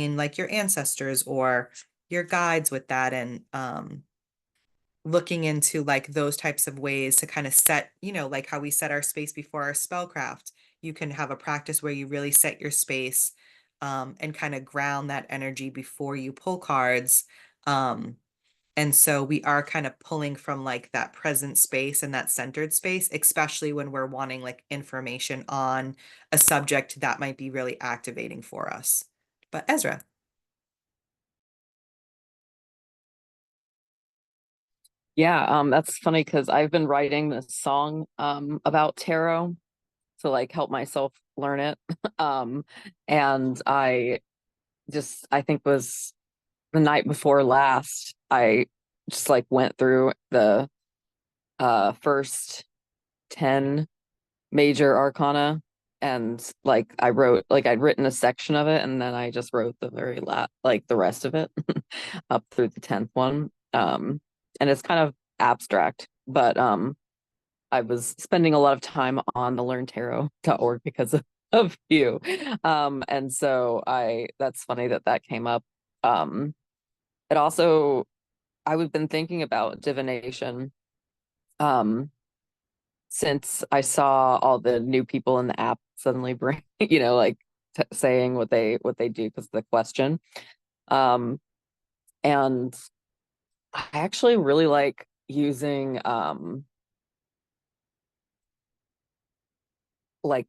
in like your ancestors or your guides with that and looking into like those types of ways to kind of set, like how we set our space before our spellcraft. You can have a practice where you really set your space and kind of ground that energy before you pull cards. And so we are kind of pulling from like that present space and that centered space, especially when we're wanting like information on a subject that might be really activating for us. But Ezra. Yeah, that's funny because I've been writing this song about tarot to like help myself learn it. Um, and I think was the night before last, I just like went through the first 10 major arcana and like I'd written a section of it and then I just wrote the very last like the rest of it up through the 10th one. And it's kind of abstract, but I was spending a lot of time on the learntarot.org because of you. And so that's funny that came up. It also, I've been thinking about divination um, since I saw all the new people in the app suddenly bring, like saying what they do because of the question. Um, and I actually really like using like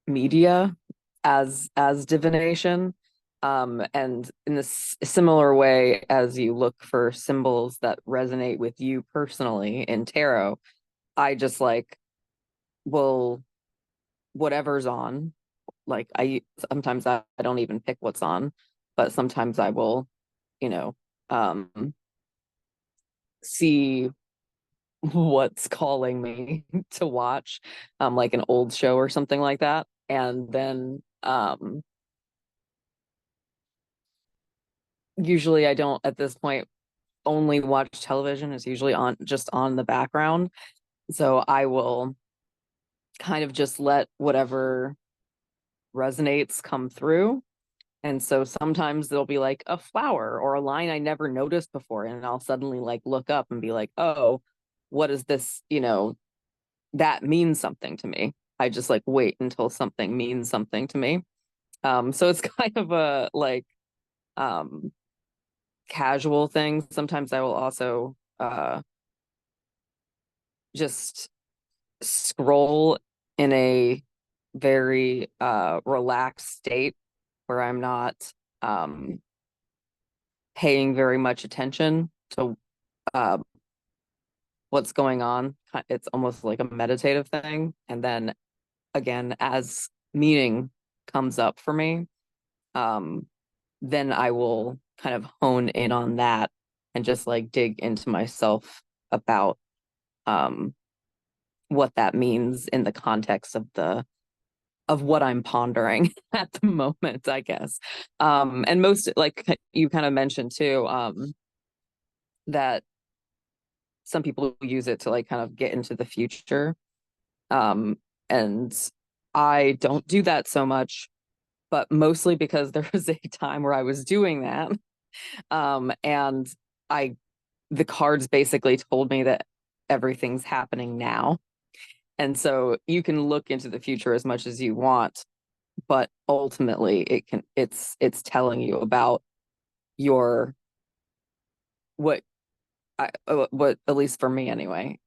media as divination, and in this similar way as you look for symbols that resonate with you personally in tarot. I just like will whatever's on, like I sometimes I don't even pick what's on, but sometimes I will, you know um see what's calling me to watch, like an old show or something like that, and then usually I don't at this point only watch television. It's usually on just on the background, so I will kind of just let whatever resonates come through. And so sometimes there'll be like a flower or a line I never noticed before, and I'll suddenly like look up and be like, oh, what is this? That means something to me. I just like wait until something means something to me. So it's kind of a like um casual thing. Sometimes I will also just scroll in a very relaxed state where I'm not paying very much attention to uh, what's going on. It's almost like a meditative thing. And then again, as meaning comes up for me, then I will kind of hone in on that and just like dig into myself about what that means in the context of what I'm pondering at the moment, I guess. And most, like you kind of mentioned too, that some people use it to like kind of get into the future. And I don't do that so much, but mostly because there was a time where I was doing that. And the cards basically told me that everything's happening now. And so you can look into the future as much as you want, but ultimately it's telling you about your what what, at least for me anyway,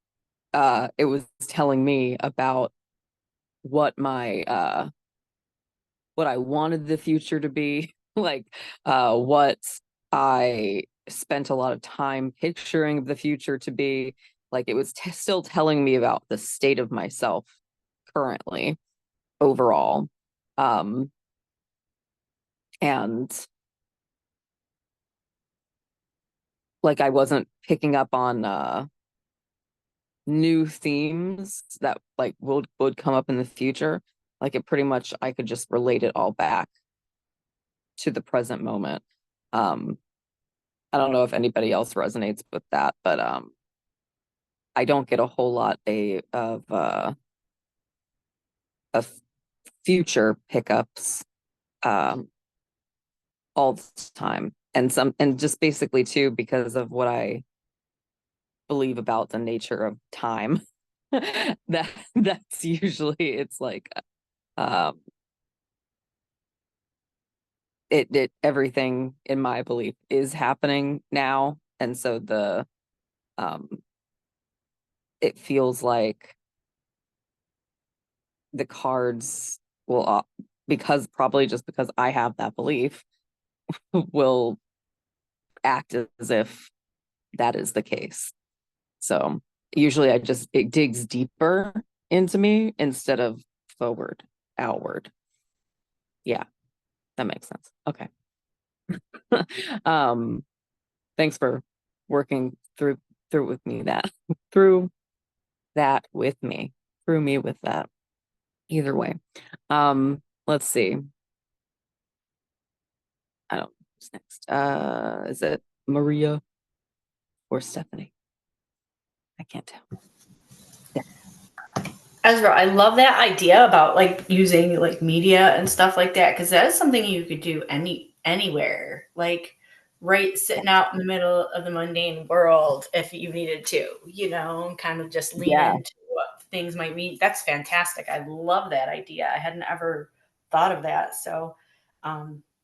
it was telling me about what my what I wanted the future to be, like what I spent a lot of time picturing the future to be. Like it was still telling me about the state of myself currently overall. Um, and like I wasn't picking up on new themes that like would come up in the future. Like it pretty much I could just relate it all back to the present moment. Um, I don't know if anybody else resonates with that, but I don't get a whole lot of future pickups all the time. And just basically too because of what I believe about the nature of time. That's usually it's like um it everything in my belief is happening now. And so the um it feels like the cards will because probably just because I have that belief will act as if that is the case. So usually it digs deeper into me instead of forward, outward. Yeah, that makes sense. Okay. um Thanks for working through with me that through that with me, through me with that. Either way. Let's see. I don't know who's next. Is it Maria or Stephanie? I can't tell. Ezra, I love that idea about like using like media and stuff like that because that is something you could do anywhere, like right sitting out in the middle of the mundane world if you needed to, and kind of just lean Yeah. into what things might mean. That's fantastic. I love that idea. I hadn't ever thought of that. So,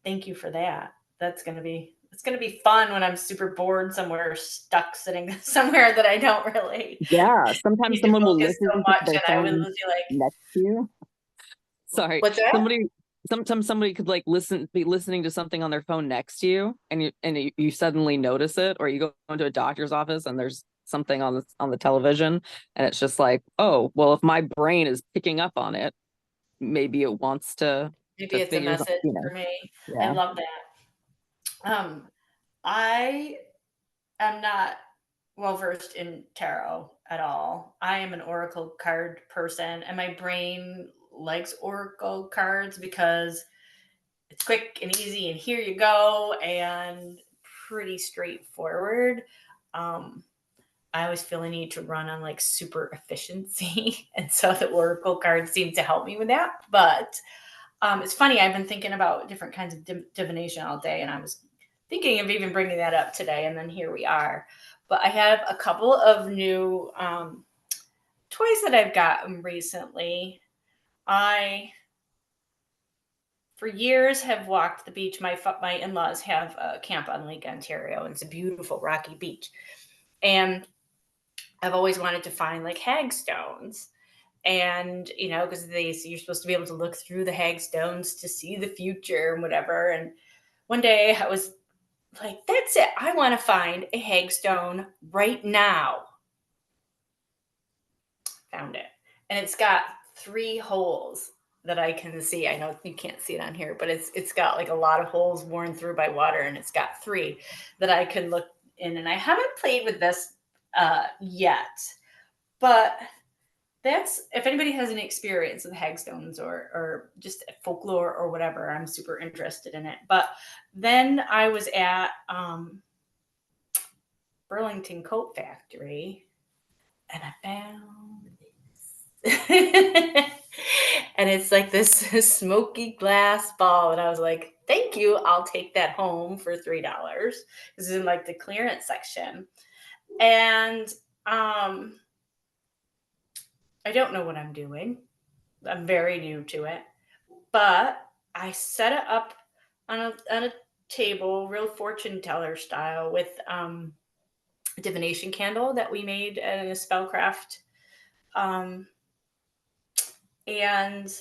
thank you for that. It's gonna be fun when I'm super bored somewhere, stuck sitting somewhere that I don't really Yeah. Sometimes need to someone will focus listen so to much, their and I would phone be like, next to you. Sorry. "What's that?" Sometimes somebody could like be listening to something on their phone next to you and you suddenly notice it, or you go into a doctor's office and there's something on the television and it's just like, oh, well, if my brain is picking up on it, maybe it wants Maybe to it's a figure, message you know, for me. I yeah. love that. I am not well versed in tarot at all. I am an oracle card person, and my brain likes oracle cards because it's quick and easy, and here you go, and pretty straightforward. Um, I always feel a need to run on like super efficiency, and so the oracle cards seem to help me with that. But it's funny. I've been thinking about different kinds of divination all day, and I was thinking of even bringing that up today. And then here we are. But I have a couple of new toys that I've gotten recently. I, for years, have walked the beach. My in-laws have a camp on Lake Ontario, and it's a beautiful rocky beach. And I've always wanted to find like hagstones. And because you're supposed to be able to look through the hagstones to see the future and whatever. And one day I was like, that's it, I want to find a hagstone right now. Found it, and it's got 3 holes that I can see. I know you can't see it on here, but it's got like a lot of holes worn through by water, and it's got 3 that I can look in. And I haven't played with this yet, but that's, if anybody has any experience with hagstones or just folklore or whatever, I'm super interested in it. But then I was at Burlington Coat Factory, and I found this. And it's like this smoky glass ball. And I was like, thank you. I'll take that home for $3. This is in like the clearance section. And I don't know what I'm doing. I'm very new to it. But I set it up on a table, real fortune teller style, with a divination candle that we made in a spellcraft. And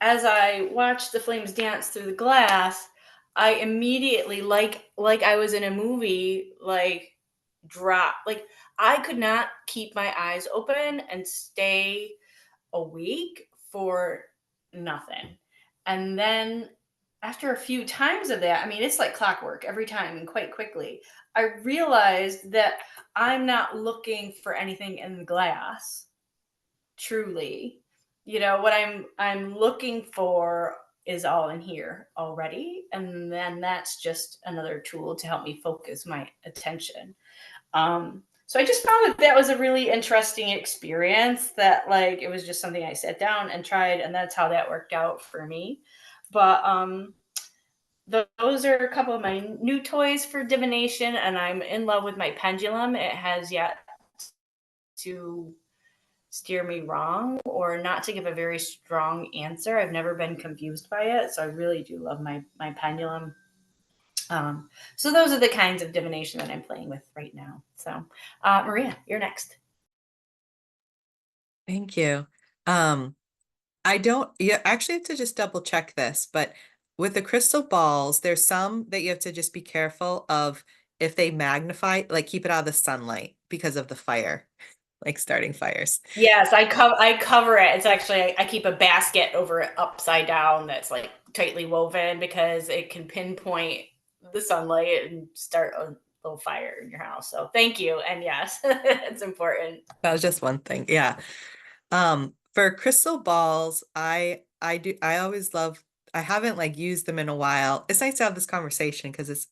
as I watched the flames dance through the glass, I immediately, like I was in a movie, like drop. Like I could not keep my eyes open and stay awake for nothing. And then after a few times of that, I mean, it's like clockwork every time and quite quickly, I realized that I'm not looking for anything in the glass, truly. What I'm looking for is all in here already, and then that's just another tool to help me focus my attention. So I just found that was a really interesting experience, that like it was just something I sat down and tried, and that's how that worked out for me. But those are a couple of my new toys for divination, and I'm in love with my pendulum. It has yet to steer me wrong or not to give a very strong answer. I've never been confused by it, so I really do love my pendulum. So those are the kinds of divination that I'm playing with right now. So Maria, you're next. Thank you. I don't, you actually have to just double check this, but with the crystal balls, there's some that you have to just be careful of if they magnify, like keep it out of the sunlight because of the fire, like starting fires. Yes, I cover it. It's actually, I keep a basket over it upside down that's like tightly woven, because it can pinpoint the sunlight and start a little fire in your house. So thank you. And yes, it's important. That was just one thing. Yeah. For crystal balls, I always love, I haven't like used them in a while. It's nice to have this conversation because it's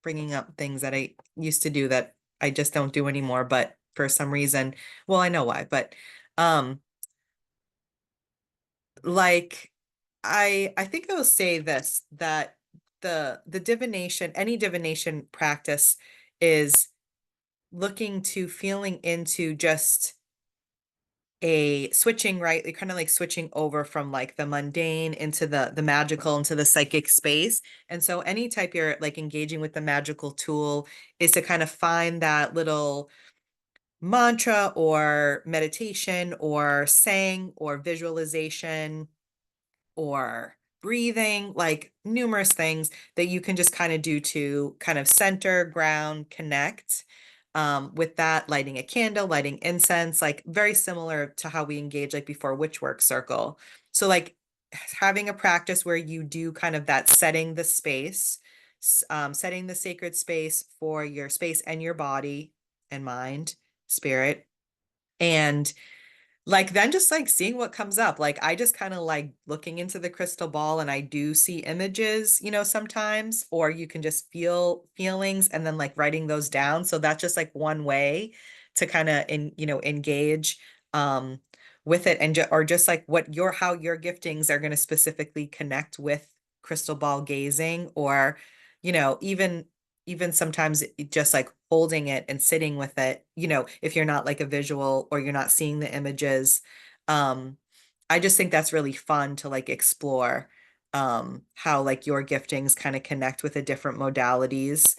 bringing up things that I used to do that I just don't do anymore, but for some reason, well, I know why, but like I think I will say this, that the divination, any divination practice is looking to feeling into just a switching, right? Like kind of like switching over from like the mundane into the magical, into the psychic space. And so any type you're like engaging with the magical tool is to kind of find that little mantra or meditation or saying or visualization or breathing, like numerous things that you can just kind of do to kind of center, ground, connect. With that, lighting a candle, lighting incense, like very similar to how we engage like before Witchwork Circle. So like having a practice where you do kind of that setting the space, setting the sacred space for your space and your body and mind, spirit. And like then just like seeing what comes up. Like I just kind of like looking into the crystal ball, and I do see images, sometimes, or you can just feel feelings and then like writing those down. So that's just like one way to kind of engage um with it, and or just like how your giftings are going to specifically connect with crystal ball gazing, or even sometimes just like holding it and sitting with it, if you're not like a visual or you're not seeing the images. I just think that's really fun to like explore how like your giftings kind of connect with the different modalities.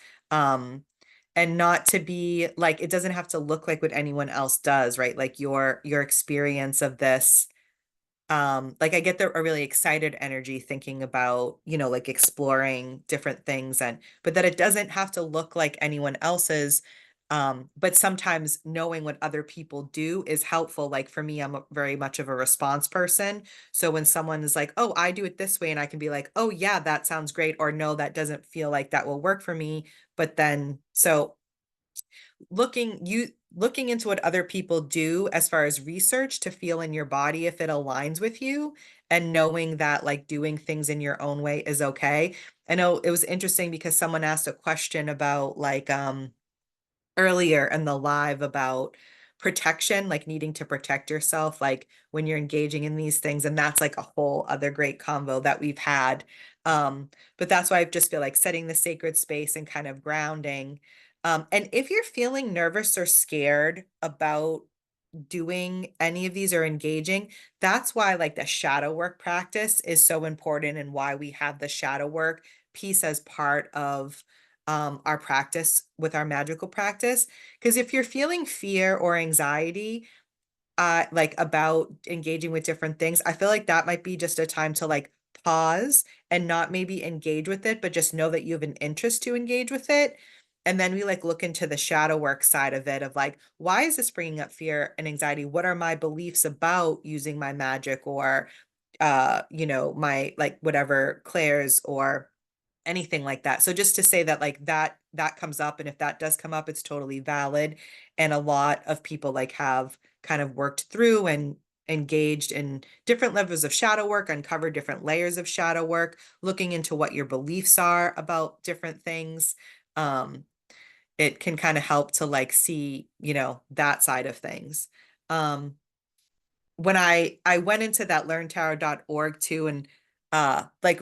and not to be like, it doesn't have to look like what anyone else does, right? Like your experience of this, like I get a really excited energy thinking about, like exploring different things, and but that it doesn't have to look like anyone else's. But sometimes knowing what other people do is helpful. Like for me, I'm very much of a response person. So when someone is like, oh, I do it this way, and I can be like, oh yeah, that sounds great, or no, that doesn't feel like that will work for me. But then so looking into what other people do as far as research to feel in your body if it aligns with you, and knowing that like doing things in your own way is okay. I know it was interesting because someone asked a question about like earlier in the live about protection, like needing to protect yourself, like when you're engaging in these things. And that's like a whole other great convo that we've had. But that's why I just feel like setting the sacred space and kind of grounding. And if you're feeling nervous or scared about doing any of these or engaging, that's why like the shadow work practice is so important, and why we have the shadow work piece as part of our practice with our magical practice. Because if you're feeling fear or anxiety, like about engaging with different things, I feel like that might be just a time to like pause and not maybe engage with it, but just know that you have an interest to engage with it. And then we like look into the shadow work side of it, of like, why is this bringing up fear and anxiety? What are my beliefs about using my magic, or my like whatever clairs or anything like that. So just to say that like that comes up, and if that does come up, it's totally valid. And a lot of people like have kind of worked through and engaged in different levels of shadow work, uncovered different layers of shadow work, looking into what your beliefs are about different things. Um, it can kind of help to like see, that side of things. Um, when I went into that learntarot.org too, and like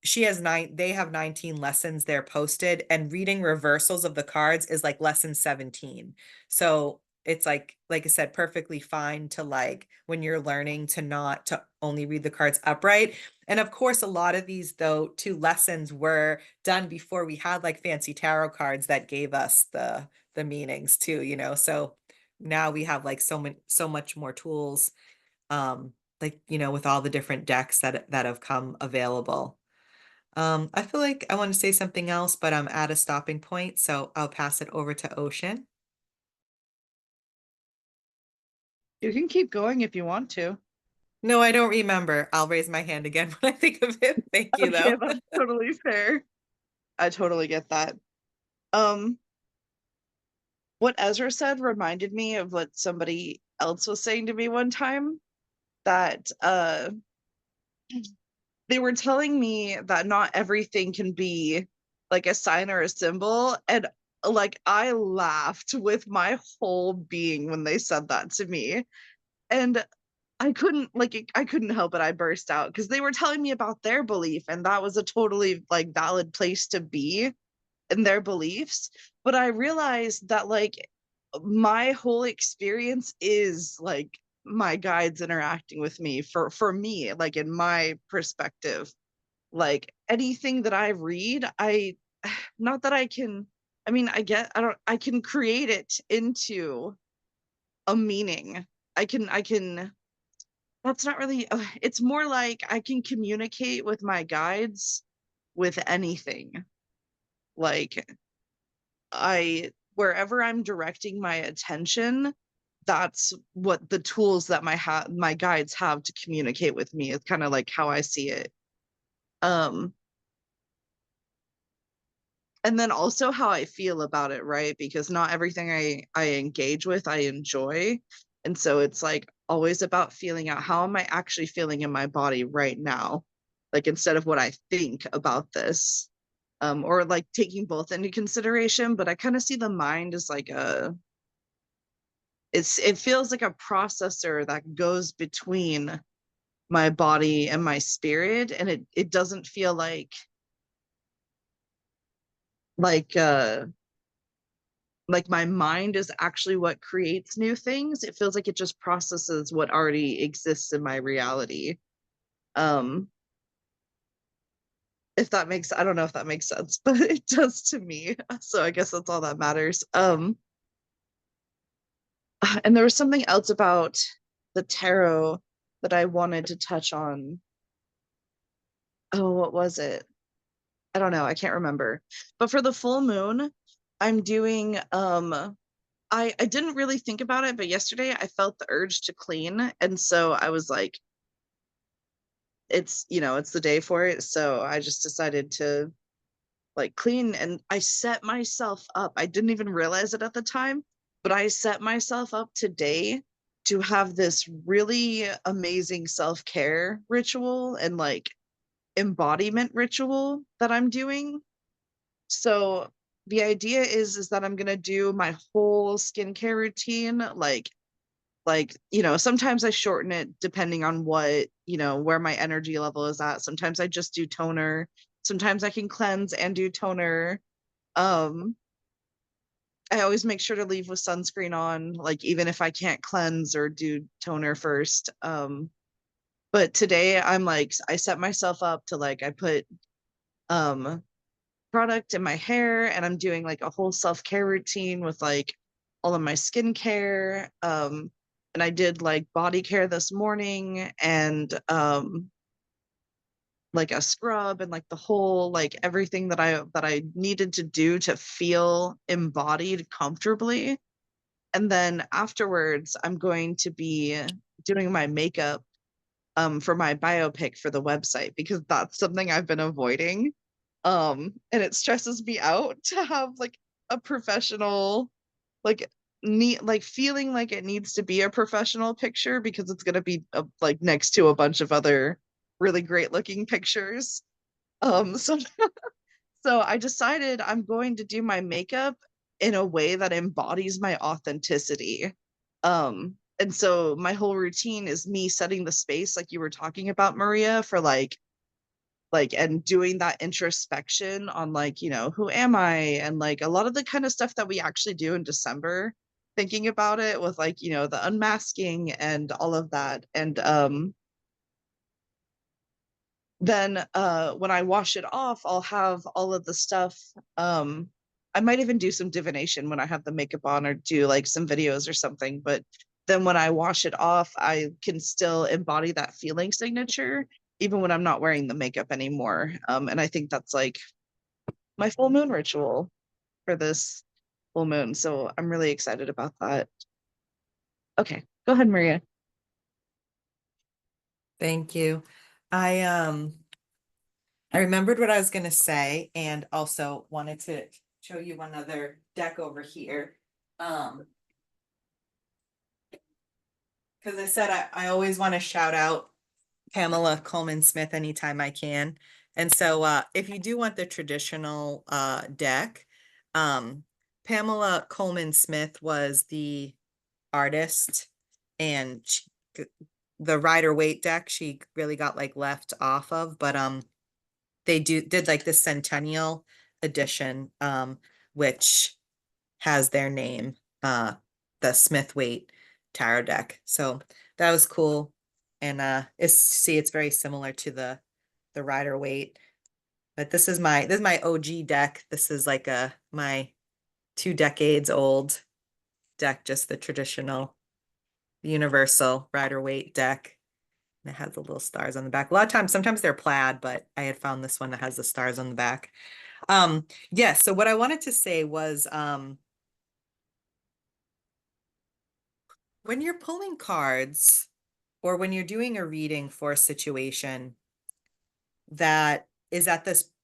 she has they have 19 lessons there posted, and reading reversals of the cards is like lesson 17. So it's like I said, perfectly fine to like when you're learning to not to only read the cards upright. And of course, a lot of these though two lessons were done before we had like fancy tarot cards that gave us the meanings too, so now we have like so much more tools, like with all the different decks that have come available. I feel like I want to say something else, but I'm at a stopping point, so I'll pass it over to Ocean. You can keep going if you want to. No, I don't remember. I'll raise my hand again when I think of it. Thank you, Okay, though. that's totally fair. I totally get that. Um, what Ezra said reminded me of what somebody else was saying to me one time, that they were telling me that not everything can be like a sign or a symbol, and like I laughed with my whole being when they said that to me. And I couldn't help it. I burst out because they were telling me about their belief, and that was a totally like valid place to be in their beliefs. But I realized that like my whole experience is like my guides interacting with me for me, like in my perspective. Like anything that I read, I not that I can, I mean, I can create it into a meaning. I can that's not really it's more like I can communicate with my guides with anything. Like I wherever I'm directing my attention, that's what the tools that my guides have to communicate with me. It's kind of like how I see it. Um and then also how I feel about it, right? Because not everything I engage with I enjoy. And so it's like always about feeling out, how am I actually feeling in my body right now? Like instead of what I think about this. Or like taking both into consideration, but I kind of see the mind as like it feels like a processor that goes between my body and my spirit, and it doesn't feel like uh like my mind is actually what creates new things. It feels like it just processes what already exists in my reality. um if that makes, I don't know if that makes sense, but it does to me. So I guess that's all that matters. And there was something else about the tarot that I wanted to touch on. Oh, what was it? I don't know. I can't remember. But for the full moon, I'm doing I didn't really think about it, but yesterday I felt the urge to clean, and so I was like, it's, it's the day for it, so I just decided to like clean, and I set myself up. I didn't even realize it at the time, but I set myself up today to have this really amazing self-care ritual and like embodiment ritual that I'm doing. So the idea is that I'm gonna do my whole skincare routine, sometimes I shorten it depending on what, where my energy level is at. Sometimes I just do toner. Sometimes I can cleanse and do toner. Um, I always make sure to leave with sunscreen on, like even if I can't cleanse or do toner first. But today I'm like, I set myself up to like, I put um product in my hair, and I'm doing like a whole self-care routine with like all of my skincare. And I did like body care this morning, and like a scrub, and like the whole like everything that I needed to do to feel embodied comfortably. And then afterwards, I'm going to be doing my makeup for my biopic for the website, because that's something I've been avoiding. And it stresses me out to have like a professional, like neat, like feeling like it needs to be a professional picture, because it's going to be like next to a bunch of other really great looking pictures. So so I decided I'm going to do my makeup in a way that embodies my authenticity. And so my whole routine is me setting the space, like you were talking about, Maria, for and doing that introspection on like, who am I? And like a lot of the kind of stuff that we actually do in December, thinking about it with like, the unmasking and all of that. And then when I wash it off, I'll have all of the stuff. I might even do some divination when I have the makeup on, or do like some videos or something. But then when I wash it off, I can still embody that feeling signature, even when I'm not wearing the makeup anymore. And I think that's like my full moon ritual for this full moon. So I'm really excited about that. Okay, go ahead, Maria. Thank you. I I remembered what I was going to say, and also wanted to show you one other deck over here. Because I said I always want to shout out Pamela Coleman Smith anytime I can. And so if you do want the traditional deck, um, Pamela Coleman Smith was the artist, and the Rider Waite deck she really got like left off of, but they did like the Centennial edition, which has their name, the Smith Waite tarot deck. So that was cool. And it's very similar to the Rider Waite. But this is my OG deck. This is like my 2 decades old deck, just the traditional universal Rider Waite deck. And it has the little stars on the back. A lot of times, sometimes they're plaid, but I had found this one that has the stars on the back. Yes, so what I wanted to say was when you're pulling cards, or when you're doing a reading for a situation that is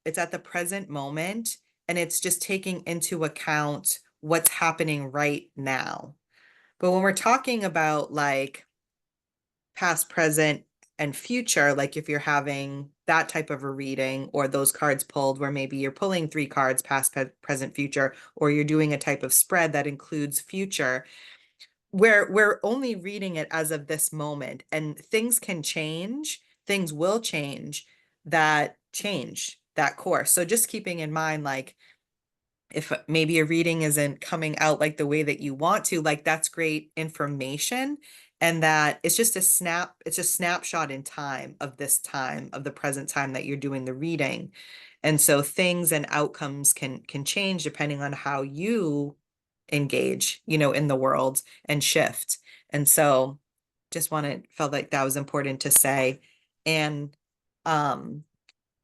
it's at the present moment, and it's just taking into account what's happening right now. But when we're talking about like past, present, and future, like if you're having that type of a reading, or those cards pulled where maybe you're pulling 3 cards, past, present, future, or you're doing a type of spread that includes future, where we're only reading it as of this moment, and things can change, things will change that course. So just keeping in mind, like if maybe a reading isn't coming out like the way that you want to, like that's great information. and that it's just it's a snapshot in time of this time, of the present time that you're doing the reading. And so things and outcomes can change depending on how you engage, in the world and shift. And so felt like that was important to say. And um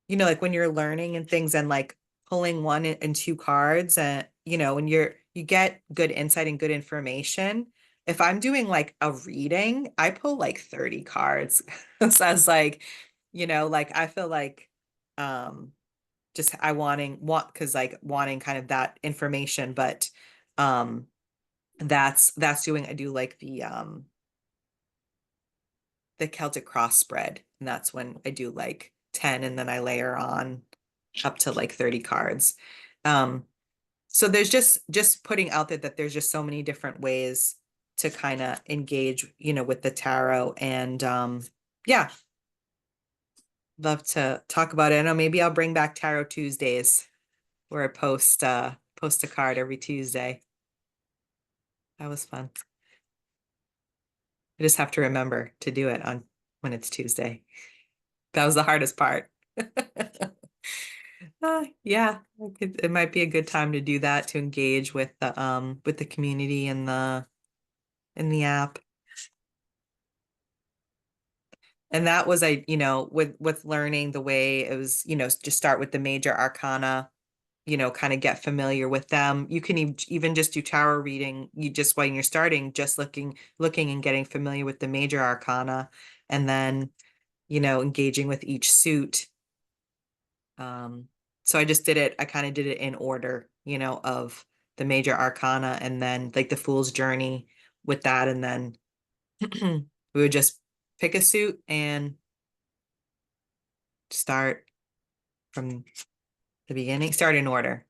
like when you're learning and things and like pulling one and two cards, and when you get good insight and good information. If I'm doing like a reading, I pull like 30 cards. So I was like, like I feel like just I because like wanting kind of that information, but um that's doing I do like the Celtic cross spread, and that's when I do like 10 and then I layer on up to like 30 cards. Um, so there's just putting out there that there's just so many different ways to kind of engage, with the tarot. And yeah, love to talk about it. I know maybe I'll bring back Tarot Tuesdays where I post a card every Tuesday. That was fun. I just have to remember to do it on when it's Tuesday. That was the hardest part. Yeah, it might be a good time to do that, to engage with the community and the in the app. And that was with learning the way it was, just start with the major arcana, kind of get familiar with them. You can even just do tarot reading, you just when you're starting, just looking and getting familiar with the major arcana, and then, engaging with each suit. So I kind of did it in order, of the major arcana, and then like the Fool's Journey with that. And then we would just pick a suit and start from the beginning, start in order.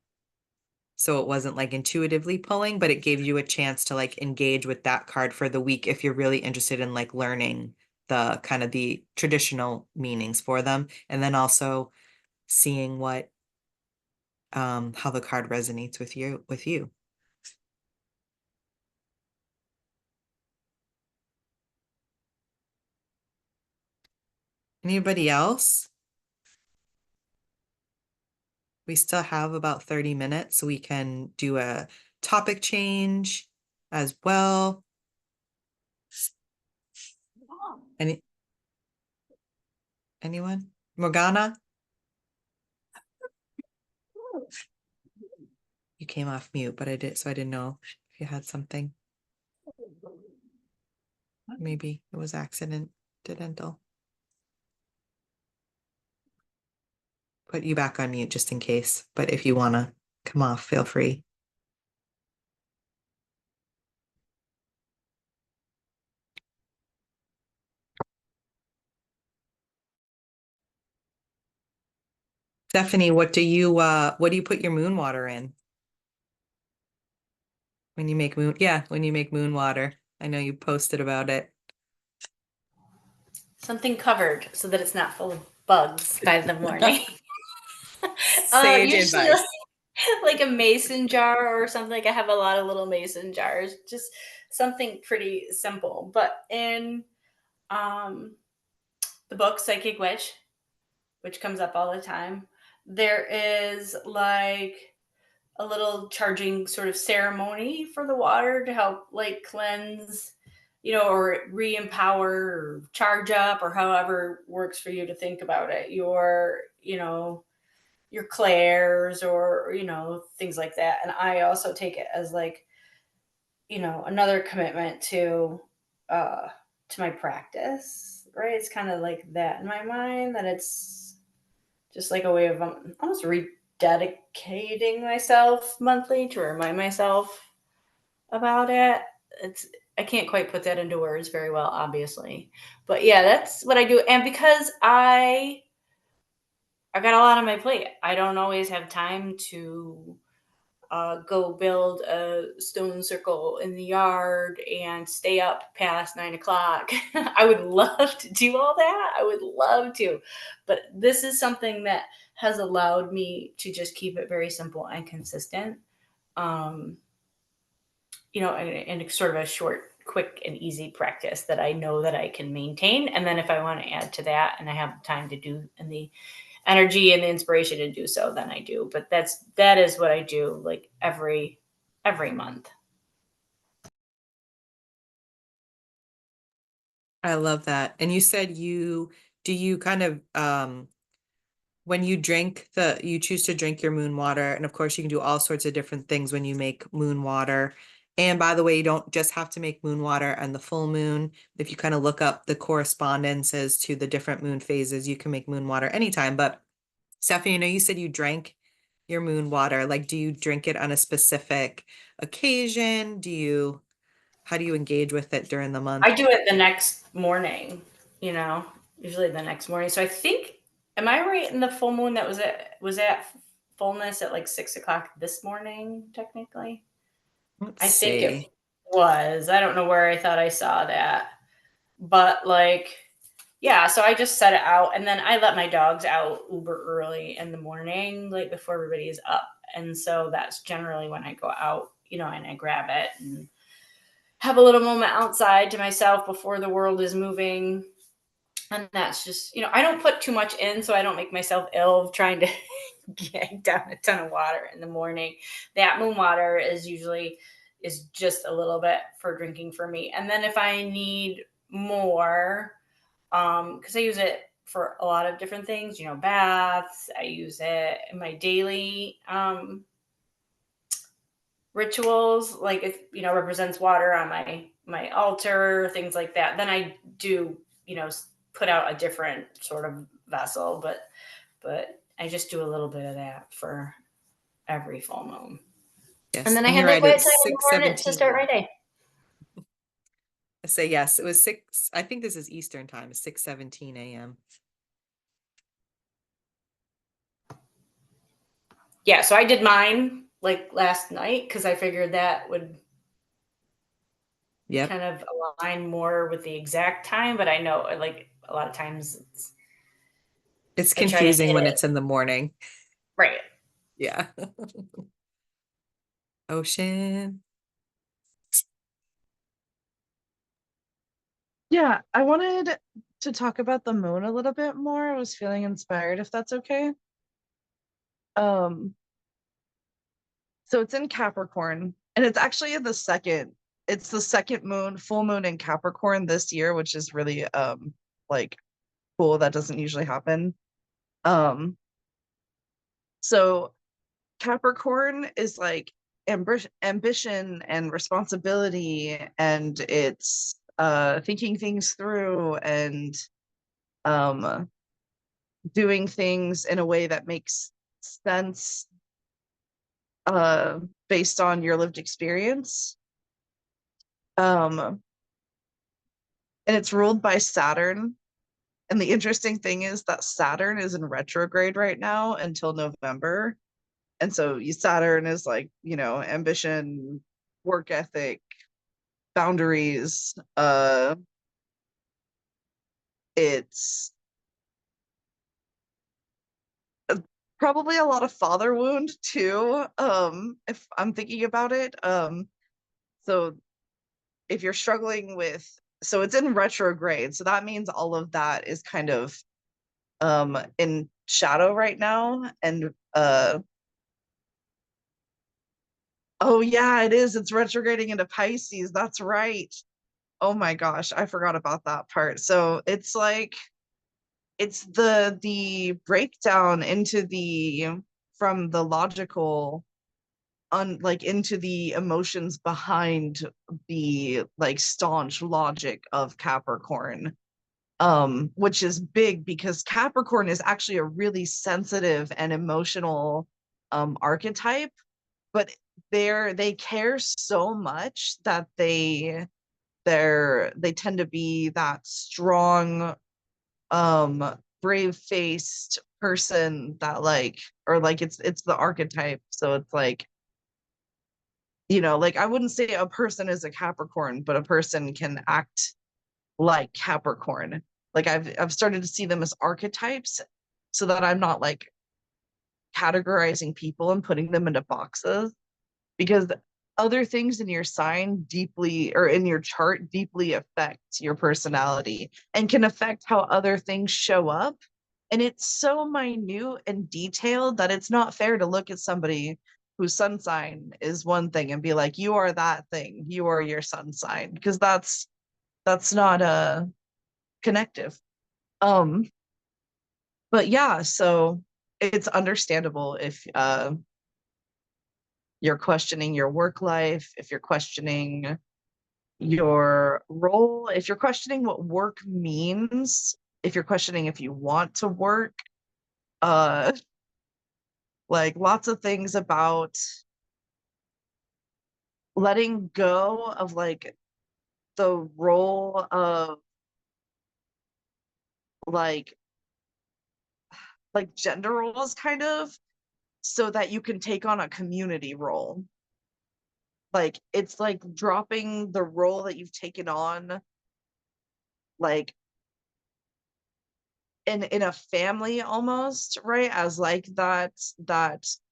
So it wasn't like intuitively pulling, but it gave you a chance to like engage with that card for the week if you're really interested in like learning the kind of the traditional meanings for them. And then also seeing how the card resonates with you. Anybody else? We still have about 30 minutes, so we can do a topic change as well. Anyone? Morgana? You came off mute, but I didn't know if you had something. Maybe it was accidental. Put you back on mute just in case, but if you want to come off, feel free. Stephanie, what do you put your moon water in? When you make moon water. I know you posted about it. Something covered so that it's not full of bugs by the morning. Sage Usually advice. like a mason jar or something. Like I have a lot of little mason jars, just something pretty simple. But in the book Psychic Witch, which comes up all the time, there is like a little charging sort of ceremony for the water to help like cleanse, or re-empower or charge up, or however works for you to think about it. Your clairs, or things like that. And I also take it as like, another commitment to my practice, right? It's kind of like that in my mind, that it's just like a way of almost rededicating myself monthly to remind myself about it. I can't quite put that into words very well, obviously, but yeah, that's what I do. And because I got a lot on my plate, I don't always have time to go build a stone circle in the yard and stay up past 9 o'clock. I would love to do all that. I would love to. But this is something that has allowed me to just keep it very simple and consistent. In sort of a short quick and easy practice that I know that I can maintain. And then if I want to add to that and I have the time to do and the energy and the inspiration to do so, then I do. But that is what I do like every month. I love that. And you said do you kind of when you you choose to drink your moon water, and of course you can do all sorts of different things when you make moon water. And by the way, you don't just have to make moon water and the full moon. If you kind of look up the correspondences to the different moon phases, you can make moon water anytime. But Stephanie, I know you said you drank your moon water. Like, do you drink it on a specific occasion? How do you engage with it during the month? I do it the next morning, usually the next morning. So I think, am I right in the full moon that was at fullness at like 6 o'clock this morning, technically? Let's I think it see. was. I don't know where I thought I saw that. But like, yeah, so I just set it out and then I let my dogs out uber early in the morning, like before everybody is up. And so that's generally when I go out, and I grab it and have a little moment outside to myself before the world is moving. And that's just, I don't put too much in so I don't make myself ill of trying to get down a ton of water in the morning. That moon water is just a little bit for drinking for me. And then if I need more, because I use it for a lot of different things, baths, I use it in my daily rituals, like if represents water on my altar, things like that, then I do put out a different sort of vessel, but I just do a little bit of that for every full moon. Yes, And then I and have you're that right, quiet it's time in the morning to 6:17. start my day. I say yes, it was 6. I think this is Eastern time, it's 6:17 a.m. Yeah, so I did mine like last night because I figured that would Yep. kind of align more with the exact time, but I know like a lot of times It's I try to confusing hit when it it's in the morning. right. Yeah. Ocean. Yeah, I wanted to talk about the moon a little bit more. I was feeling inspired, if that's okay. Um, so it's in Capricorn, and it's actually it's the second full moon in Capricorn this year, which is really like cool. That doesn't usually happen. Um, so Capricorn is like ambition and responsibility, and it's thinking things through and um doing things in a way that makes sense based on your lived experience. And it's ruled by Saturn. And the interesting thing is that Saturn is in retrograde right now until November. And so Saturn is like, ambition, work ethic, boundaries. It's probably a lot of father wound too, if I'm thinking about it. So if you're struggling with, so it's in retrograde, so that means all of that is kind of in shadow right now. And oh yeah, it is, it's retrograding into Pisces, that's right. Oh my gosh, I forgot about that part. So it's like it's the breakdown into the from the logical like into the emotions behind the like staunch logic of Capricorn, which is big because Capricorn is actually a really sensitive and emotional archetype, but they care so much that they tend to be that strong brave-faced person that like, or like it's the archetype, so it's like, like I wouldn't say a person is a Capricorn, but a person can act like Capricorn. Like I've started to see them as archetypes so that I'm not like categorizing people and putting them into boxes, because other things in your sign deeply, or in your chart deeply affect your personality and can affect how other things show up. And it's so minute and detailed that it's not fair to look at somebody whose sun sign is one thing and be like, you are that thing, you are your sun sign, because that's not connective. But yeah, so it's understandable if you're questioning your work life, if you're questioning your role, if you're questioning what work means, if you're questioning if you want to work, uh like lots of things about letting go of like the role of like gender roles kind of, so that you can take on a community role. Like it's like dropping the role that you've taken on like in a family almost, right, as like that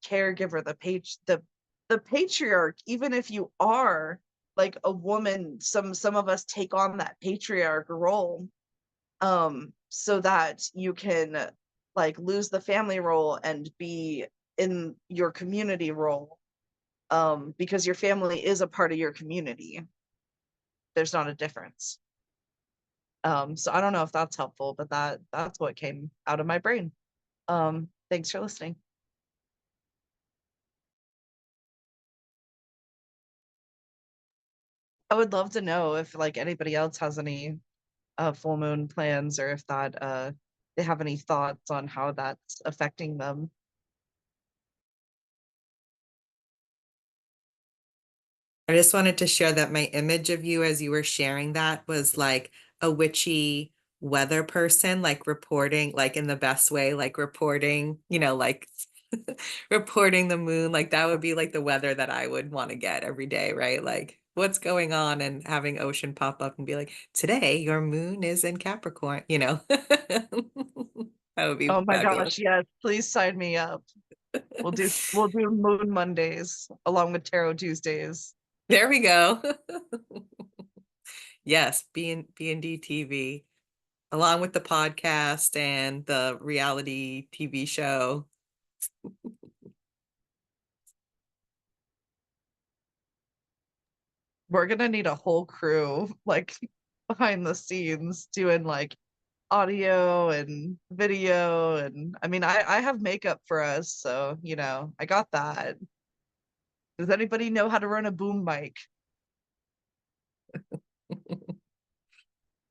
caregiver, the patriarch. Even if you are like a woman, some of us take on that patriarch role, so that you can like lose the family role and be in your community role, because your family is a part of your community. There's not a difference. So I don't know if that's helpful, but that's what came out of my brain. Thanks for listening. I would love to know if like anybody else has any full moon plans, or if that they have any thoughts on how that's affecting them. I just wanted to share that my image of you as you were sharing that was like a witchy weather person, like reporting, like in the best way, like reporting, like reporting the moon. Like that would be like the weather that I would want to get every day, right? Like what's going on, and having Ocean pop up and be like, today your moon is in Capricorn, That would be Oh my fabulous. gosh, yes, please sign me up. We'll do Moon Mondays along with Tarot Tuesdays. There we go. Yes, B&D TV, along with the podcast and the reality TV show. We're gonna need a whole crew like behind the scenes doing like audio and video, and I mean I have makeup for us, so I got that. Does anybody know how to run a boom mic?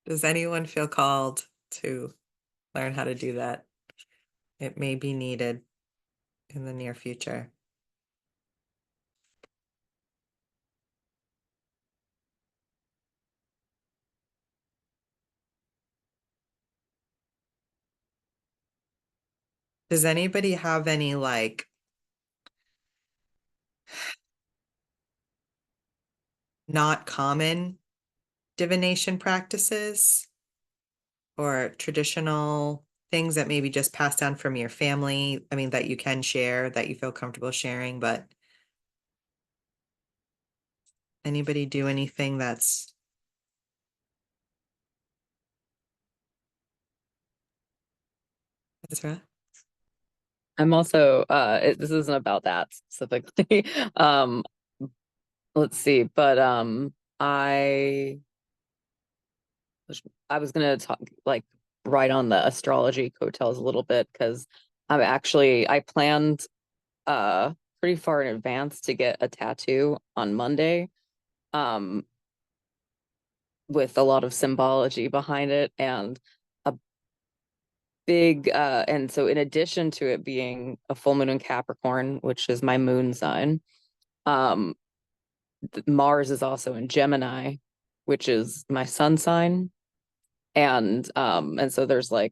Does anyone feel called to learn how to do that? It may be needed in the near future. Does anybody have any like not common divination practices or traditional things that maybe just passed down from your family? I mean, that you can share, that you feel comfortable sharing, but anybody do anything that's right? I'm also this isn't about that specifically. Let's see, but I was gonna talk like right on the astrology coattails a little bit, because I planned pretty far in advance to get a tattoo on Monday, um with a lot of symbology behind it, and a big and so in addition to it being a full moon in Capricorn, which is my moon sign, um Mars is also in Gemini, which is my sun sign. And so there's like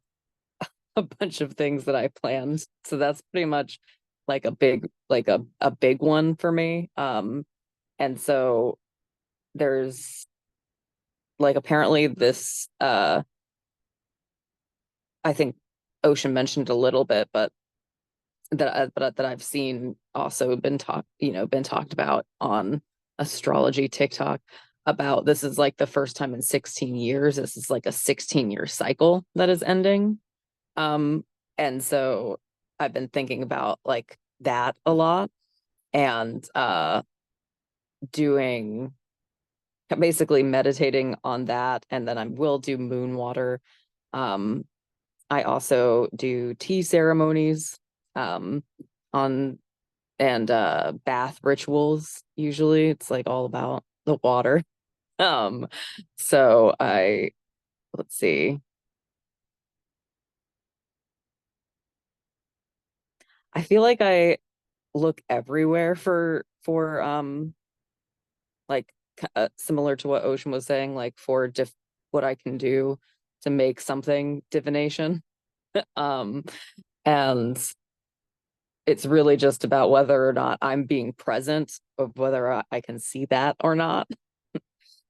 a bunch of things that I planned. So that's pretty much like a big one for me. And so there's like apparently this I think Ocean mentioned a little bit, but that I've seen also been talked about on astrology TikTok about this is like the first time in 16 years. This is like a 16-year cycle that is ending. And so I've been thinking about like that a lot and doing basically meditating on that. And then I will do moon water. I also do tea ceremonies on and bath rituals. Usually it's like all about the water. Um, so let's see. I feel like I look everywhere for like similar to what Ocean was saying, like for what I can do to make something divination. Um, and it's really just about whether or not I'm being present, of whether I can see that or not.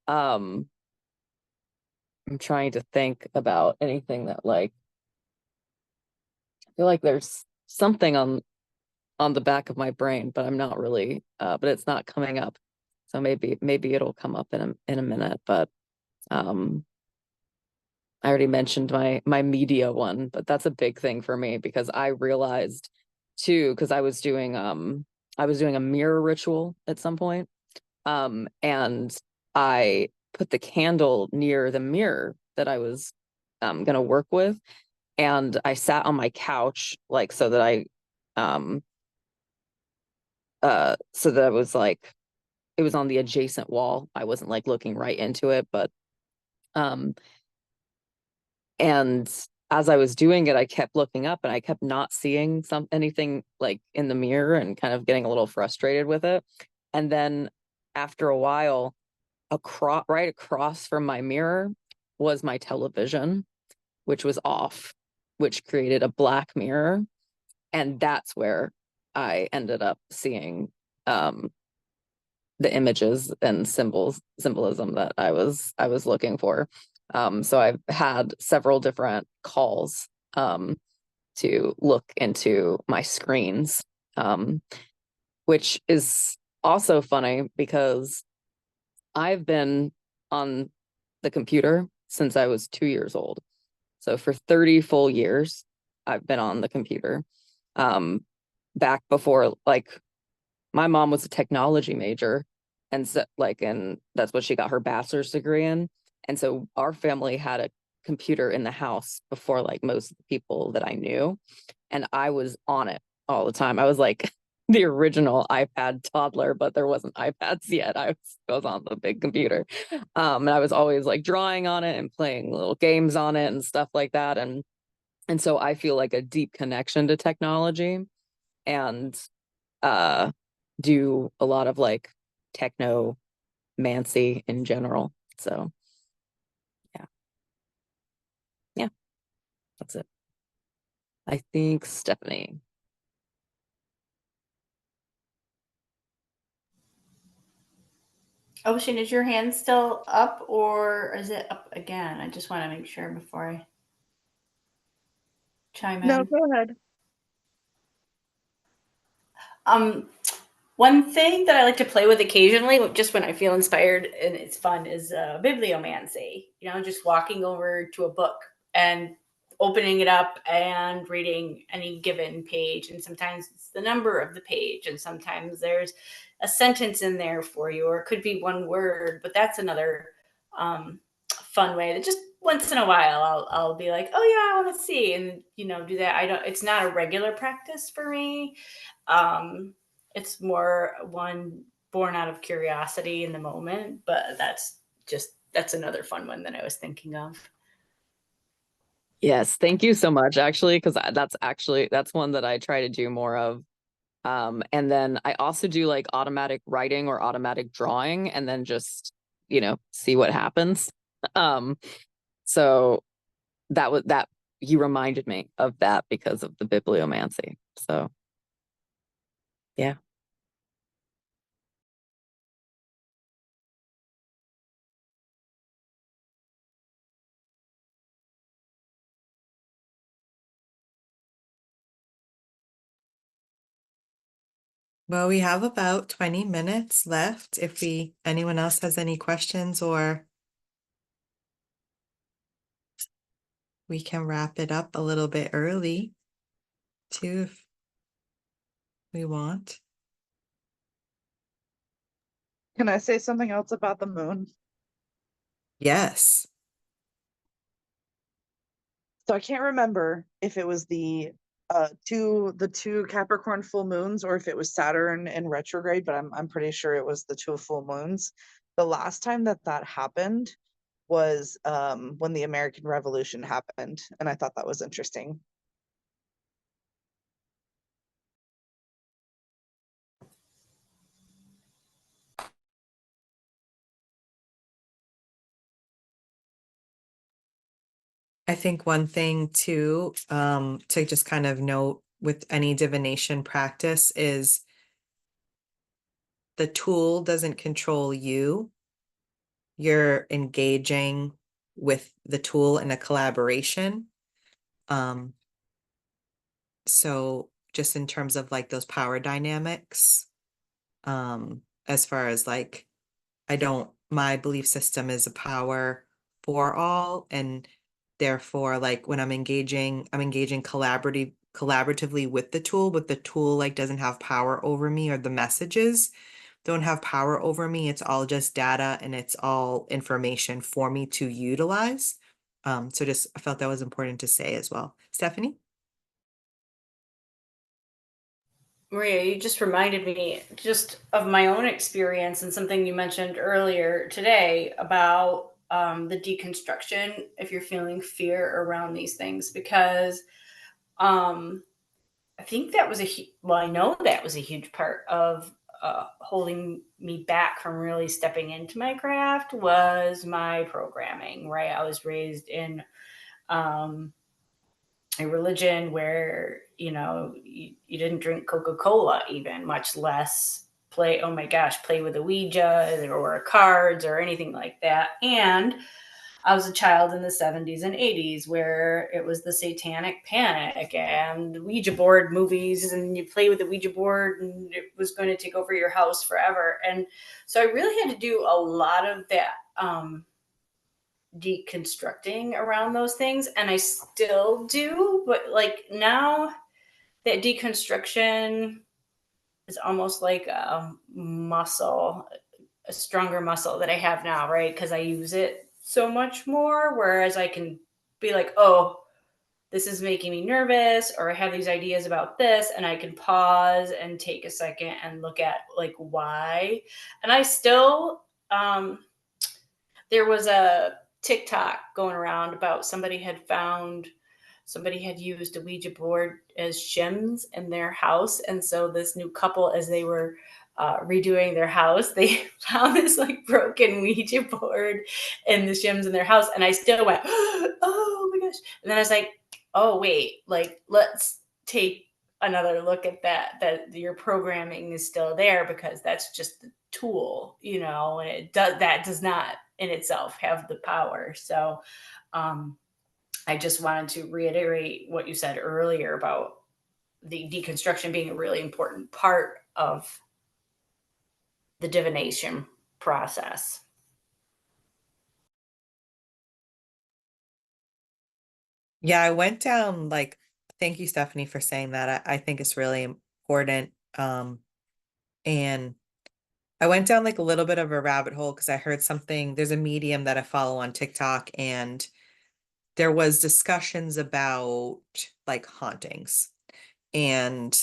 Um, I'm trying to think about anything that like I feel like there's something on the back of my brain, but I'm not really but it's not coming up. So maybe it'll come up in a minute, but um I already mentioned my media one, but that's a big thing for me because I realized too, because I was doing a mirror ritual at some point. And I put the candle near the mirror that I was gonna work with. And I sat on my couch like um so that I was like it was on the adjacent wall. I wasn't like looking right into it, but um and as I was doing it, I kept looking up and I kept not seeing anything like in the mirror and kind of getting a little frustrated with it. And then after a while, right across from my mirror was my television, which was off, which created a black mirror. And that's where I ended up seeing the images and symbolism that I was looking for. So I've had several different calls to look into my screens, which is also funny because I've been on the computer since I was 2 years old. So for 30 full years, I've been on the computer. Back before like my mom was a technology major and so and that's what she got her bachelor's degree in. And so our family had a computer in the house before like most of the people that I knew. And I was on it all the time. I was like the original iPad toddler, but there wasn't iPads yet. I was on the big computer. And I was always like drawing on it and playing little games on it and stuff like that. And so I feel like a deep connection to technology and uh do a lot of like techno mancy in general. So yeah. Yeah, that's it. I think Stephanie. Ocean, is your hand still up or is it up again? I just want to make sure before I chime No, in. go ahead. Um, One thing that I like to play with occasionally, just when I feel inspired and it's fun, is bibliomancy. You know, just walking over to a book and opening it up and reading any given page. And sometimes it's the number of the page, and sometimes there's a sentence in there for you, or it could be one word. But that's another fun way that just once in a while I'll be like, oh yeah, I want to see, and do that. I don't. It's not a regular practice for me. Um, it's more one born out of curiosity in the moment, but that's another fun one that I was thinking of. Yes, thank you so much actually, because that's one that I try to do more of. And then I also do like automatic writing or automatic drawing and then just, see what happens. Um, so that you reminded me of that because of the bibliomancy. So yeah. Well, we have about 20 minutes left. If anyone else has any questions, or we can wrap it up a little bit early too, if we want. Can I say something else about the moon? Yes. So I can't remember if it was the two Capricorn full moons or if it was Saturn in retrograde, but I'm pretty sure it was the two full moons. The last time that happened was when the American Revolution happened, and I thought that was interesting. I think one thing too, to just kind of note with any divination practice is the tool doesn't control you. You're engaging with the tool in a collaboration. So just in terms of like those power dynamics, as far as like, my belief system is a power for all, and therefore like when I'm engaging collaboratively with the tool, but the tool like doesn't have power over me, or the messages don't have power over me. It's all just data and it's all information for me to utilize. So just I felt that was important to say as well. Stephanie? Maria, you just reminded me just of my own experience and something you mentioned earlier today about the deconstruction if you're feeling fear around these things, because um, I think that was well, I know that was a huge part of holding me back from really stepping into my craft was my programming, right? I was raised in um, a religion where, you didn't drink Coca-Cola, even much less play, oh my gosh, play with a Ouija or cards or anything like that. And I was a child in the 70s and 80s where it was the satanic panic and Ouija board movies, and you play with the Ouija board and it was going to take over your house forever. And so I really had to do a lot of that deconstructing around those things. And I still do, but like now that deconstruction is almost like a muscle, a stronger muscle that I have now, right? Because I use it so much more. Whereas I can be like, oh, this is making me nervous, or I have these ideas about this, and I can pause and take a second and look at like why. And I still, there was a TikTok going around about somebody had used a Ouija board as shims in their house. And so this new couple, as they were redoing their house, they found this like broken Ouija board and the shims in their house. And I still went, oh my gosh. And then I was like, oh, wait, like, let's take another look at that your programming is still there, because that's just the tool, and that does not in itself have the power. So I just wanted to reiterate what you said earlier about the deconstruction being a really important part of the divination process. Yeah, I went down like, thank you, Stephanie, for saying that. I think it's really important. And I went down like a little bit of a rabbit hole because I heard something. There's a medium that I follow on TikTok, and there was discussions about like hauntings and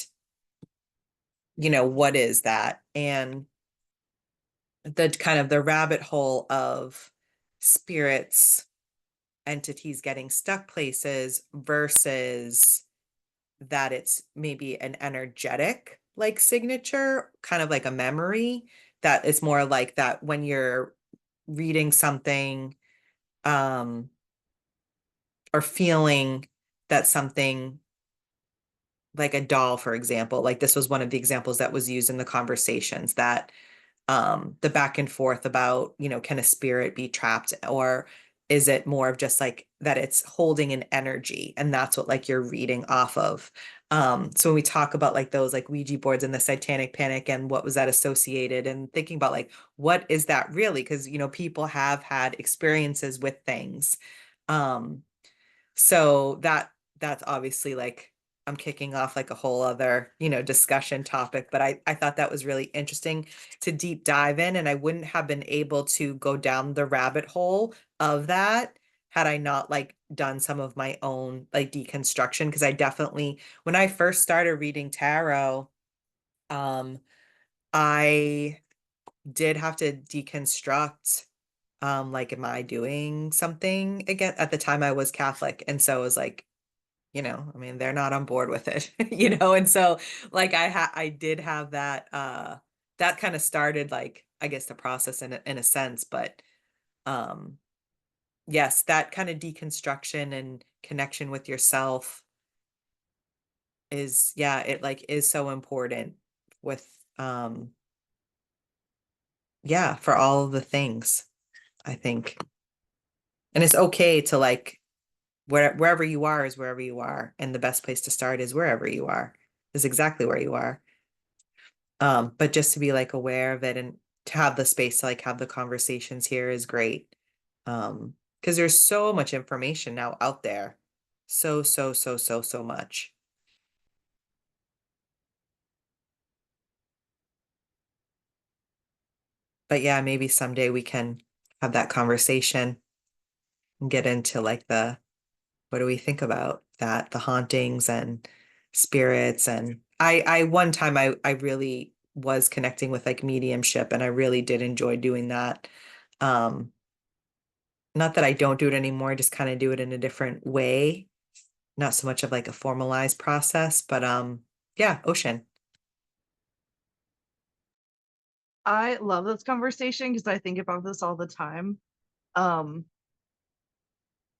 what is that? And the kind of the rabbit hole of spirits, entities getting stuck places versus that it's maybe an energetic like signature, kind of like a memory, that it's more like that when you're reading something um or feeling that something, like a doll, for example, like this was one of the examples that was used in the conversations, that the back and forth about, can a spirit be trapped, or is it more of just like that it's holding an energy and that's what like you're reading off of? So when we talk about like those like Ouija boards and the Satanic Panic and what was that associated and thinking about like what is that really? Because you know people have had experiences with things. Um, so that's obviously like I'm kicking off like a whole other, you know, discussion topic, but I thought that was really interesting to deep dive in, and I wouldn't have been able to go down the rabbit hole of that had I not like done some of my own like deconstruction because I definitely when I first started reading tarot, um I did have to deconstruct like am I doing something again? At the time I was Catholic, and so it was like, you know, I mean, they're not on board with it, you know, and so like I did have that that kind of started like I guess the process in a sense, but um yes, that kind of deconstruction and connection with yourself is yeah, it like is so important with yeah, for all of the things, I think. And it's okay to like wherever you are is wherever you are, and the best place to start is wherever you are, is exactly where you are. But just to be like aware of it and to have the space to like have the conversations here is great. Because there's so much information now out there. So much. But yeah, maybe someday we can have that conversation and get into like the what do we think about that, the hauntings and spirits and I one time I really was connecting with like mediumship and I really did enjoy doing that. Um, Not that I don't do it anymore, just kind of do it in a different way. Not so much of like a formalized process, but yeah, ocean. I love this conversation because I think about this all the time. Um,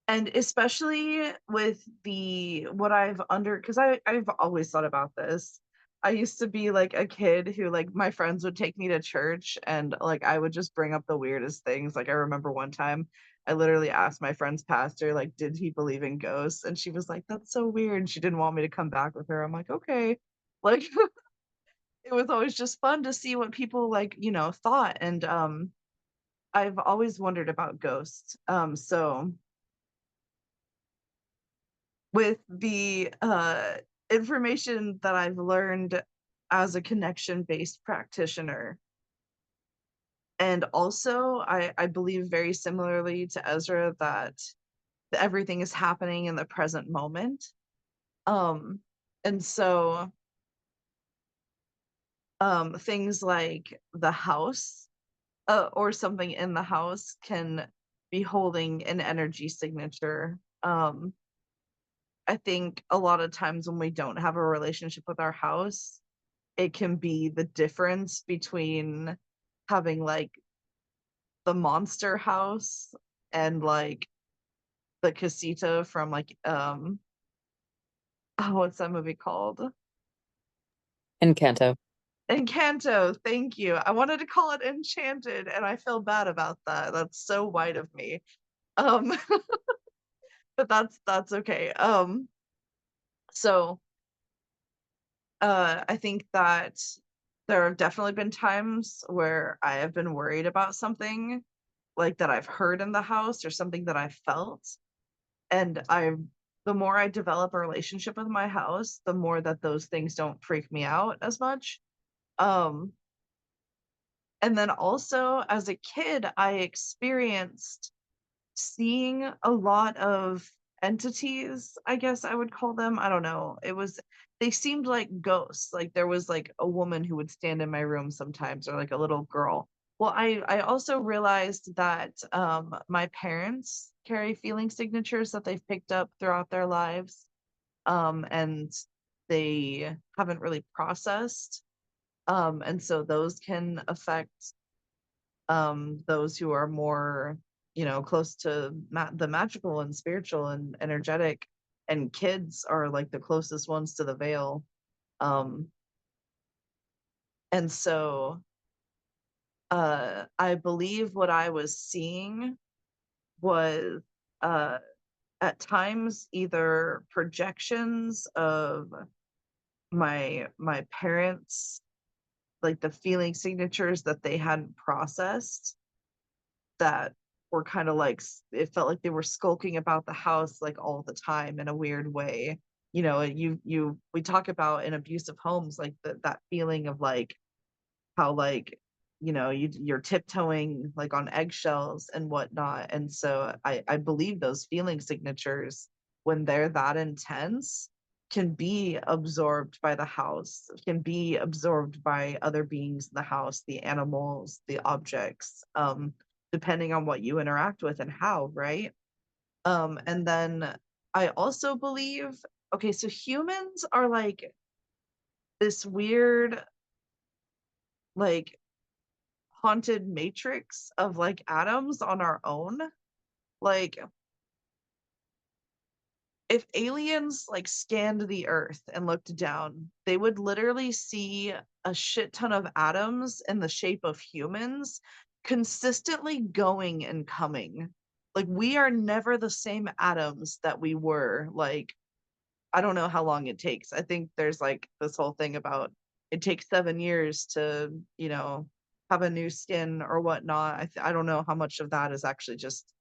and especially with the what I've under because I've always thought about this. I used to be like a kid who like my friends would take me to church and like I would just bring up the weirdest things. Like I remember one time I literally asked my friend's pastor like did he believe in ghosts, and she was like that's so weird, and she didn't want me to come back with her. I'm like okay. Like it was always just fun to see what people like, you know, thought. And I've always wondered about ghosts. So with the information that I've learned as a connection-based practitioner, and also I believe very similarly to Ezra that everything is happening in the present moment. Um, and so things like the house or something in the house can be holding an energy signature. I think a lot of times when we don't have a relationship with our house, it can be the difference between having like the monster house and like the casita from like oh, what's that movie called? Encanto. Encanto, thank you. I wanted to call it Enchanted and I feel bad about that. That's so white of me. Um but that's okay. So I think that there have definitely been times where I have been worried about something like that I've heard in the house or something that I felt. And the more I develop a relationship with my house, the more that those things don't freak me out as much. Um, and then also as a kid, I experienced seeing a lot of entities, I guess I would call them. I don't know. They seemed like ghosts. Like there was like a woman who would stand in my room sometimes, or like a little girl. Well, I also realized that my parents carry feeling signatures that they've picked up throughout their lives, and they haven't really processed. And so those can affect those who are more, you know, close to the magical and spiritual and energetic, and kids are like the closest ones to the veil. um and so I believe what I was seeing was at times either projections of my parents, like the feeling signatures that they hadn't processed, that were kind of like, it felt like they were skulking about the house like all the time in a weird way. You know, we talk about in abusive homes, like that feeling of like how, like, you know, you're tiptoeing like on eggshells and whatnot. And so I believe those feeling signatures, when they're that intense, can be absorbed by the house, can be absorbed by other beings in the house, the animals, the objects, depending on what you interact with and how, right? And then I also believe, okay, so humans are like this weird, like, haunted matrix of like atoms on our own. Like, if aliens like scanned the earth and looked down, they would literally see a shit ton of atoms in the shape of humans consistently going and coming. Like, we are never the same atoms that we were. Like, I don't know how long it takes. I think there's like this whole thing about it takes 7 years to, you know, have a new skin or whatnot. I don't know how much of that is actually just,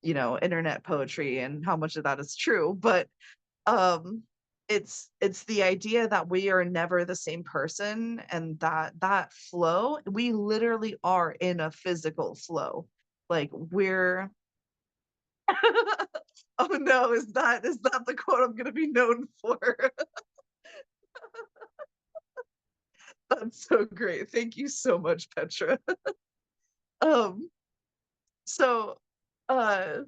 you know, internet poetry and how much of that is true, but um it's the idea that we are never the same person, and that flow, we literally are in a physical flow. Like, we're oh no, is that the quote I'm gonna be known for? That's so great. Thank you so much, Petra. Um, so uh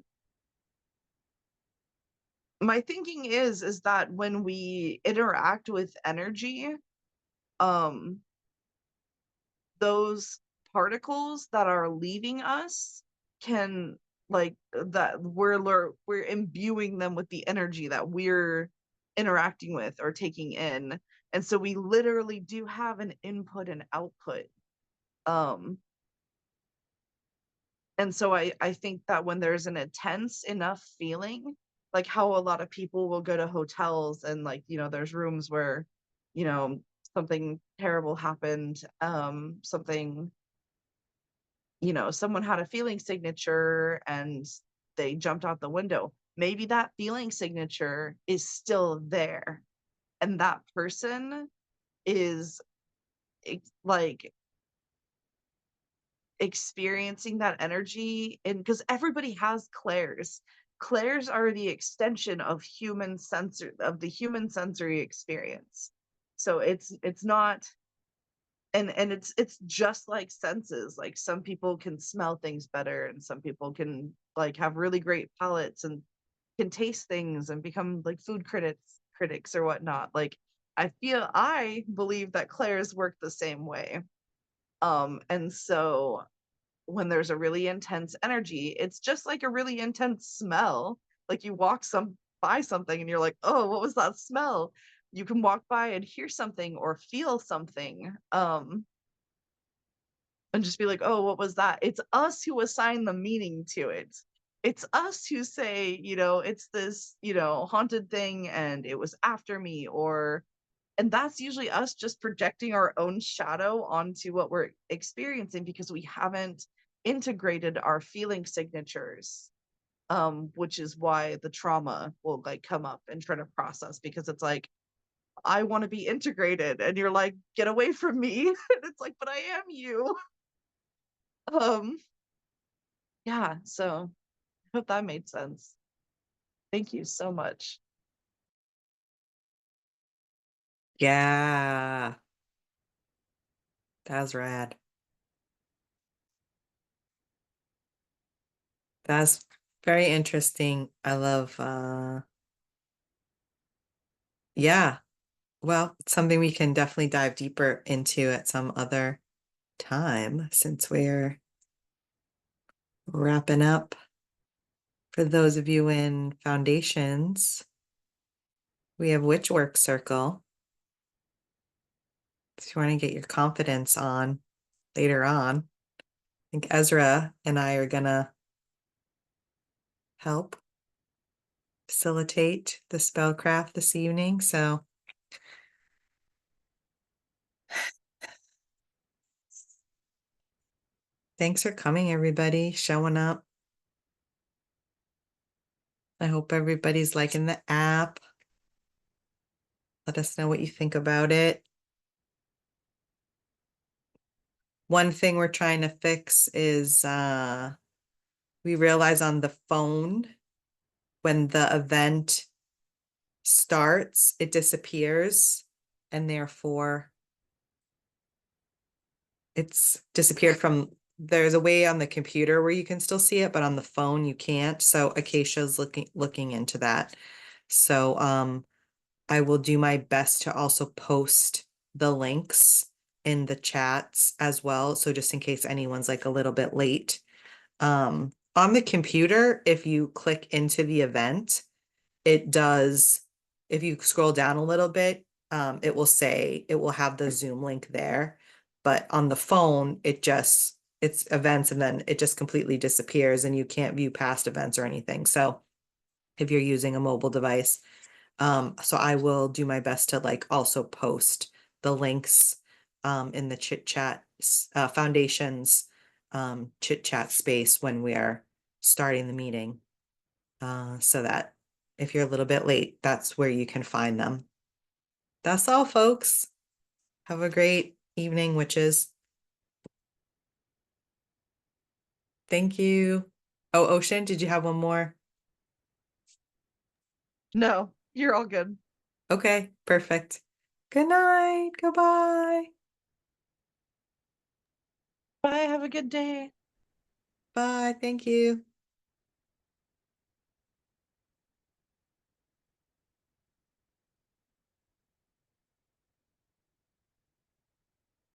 my thinking is that when we interact with energy, um, those particles that are leaving us can, like, that we're imbuing them with the energy that we're interacting with or taking in. And so we literally do have an input and output. Um, And so I think that when there's an intense enough feeling, like how a lot of people will go to hotels and, like, you know, there's rooms where, you know, something terrible happened, something, you know, someone had a feeling signature and they jumped out the window. Maybe that feeling signature is still there, and that person is like experiencing that energy. And because everybody has clairs are the extension of the human sensory experience. So it's not, and it's just like senses. Like, some people can smell things better, and some people can like have really great palates and can taste things and become like food critics or whatnot. Like, I believe that clairs work the same way. And so when there's a really intense energy, it's just like a really intense smell. Like, you walk by something and you're like, oh, what was that smell? You can walk by and hear something or feel something, and just be like, oh, what was that? It's us who assign the meaning to it. It's us who say, you know, it's this, you know, haunted thing and it was after me, and that's usually us just projecting our own shadow onto what we're experiencing because we haven't integrated our feeling signatures, which is why the trauma will like come up and try to process, because it's like, I want to be integrated, and you're like, get away from me. And it's like, but I am you. um yeah, so I hope that made sense. Thank you so much. Yeah, that was rad. That's very interesting. I love, yeah. Well, it's something we can definitely dive deeper into at some other time, since we're wrapping up. For those of you in foundations, we have Witch Work Circle. If you want to get your confidence on later on, I think Ezra and I are gonna help facilitate the spellcraft this evening. So thanks for coming, everybody, showing up. I hope everybody's liking the app. Let us know what you think about it. One thing we're trying to fix is we realize on the phone when the event starts, it disappears, and therefore it's disappeared from, there's a way on the computer where you can still see it, but on the phone you can't. So Acacia's looking into that. So I will do my best to also post the links in the chats as well. So just in case anyone's like a little bit late. On the computer, if you click into the event, it does, if you scroll down a little bit, it will say, it will have the Zoom link there. But on the phone, it's events and then it just completely disappears and you can't view past events or anything. So if you're using a mobile device, so I will do my best to like also post the links in the chit chat foundations chit chat space when we are starting the meeting, so that if you're a little bit late, that's where you can find them. That's all, folks. Have a great evening, witches. Thank you. Oh, Ocean, did you have one more? No, you're all good. Okay, perfect. Good night. Goodbye. Bye. Have a good day. Bye. Thank you.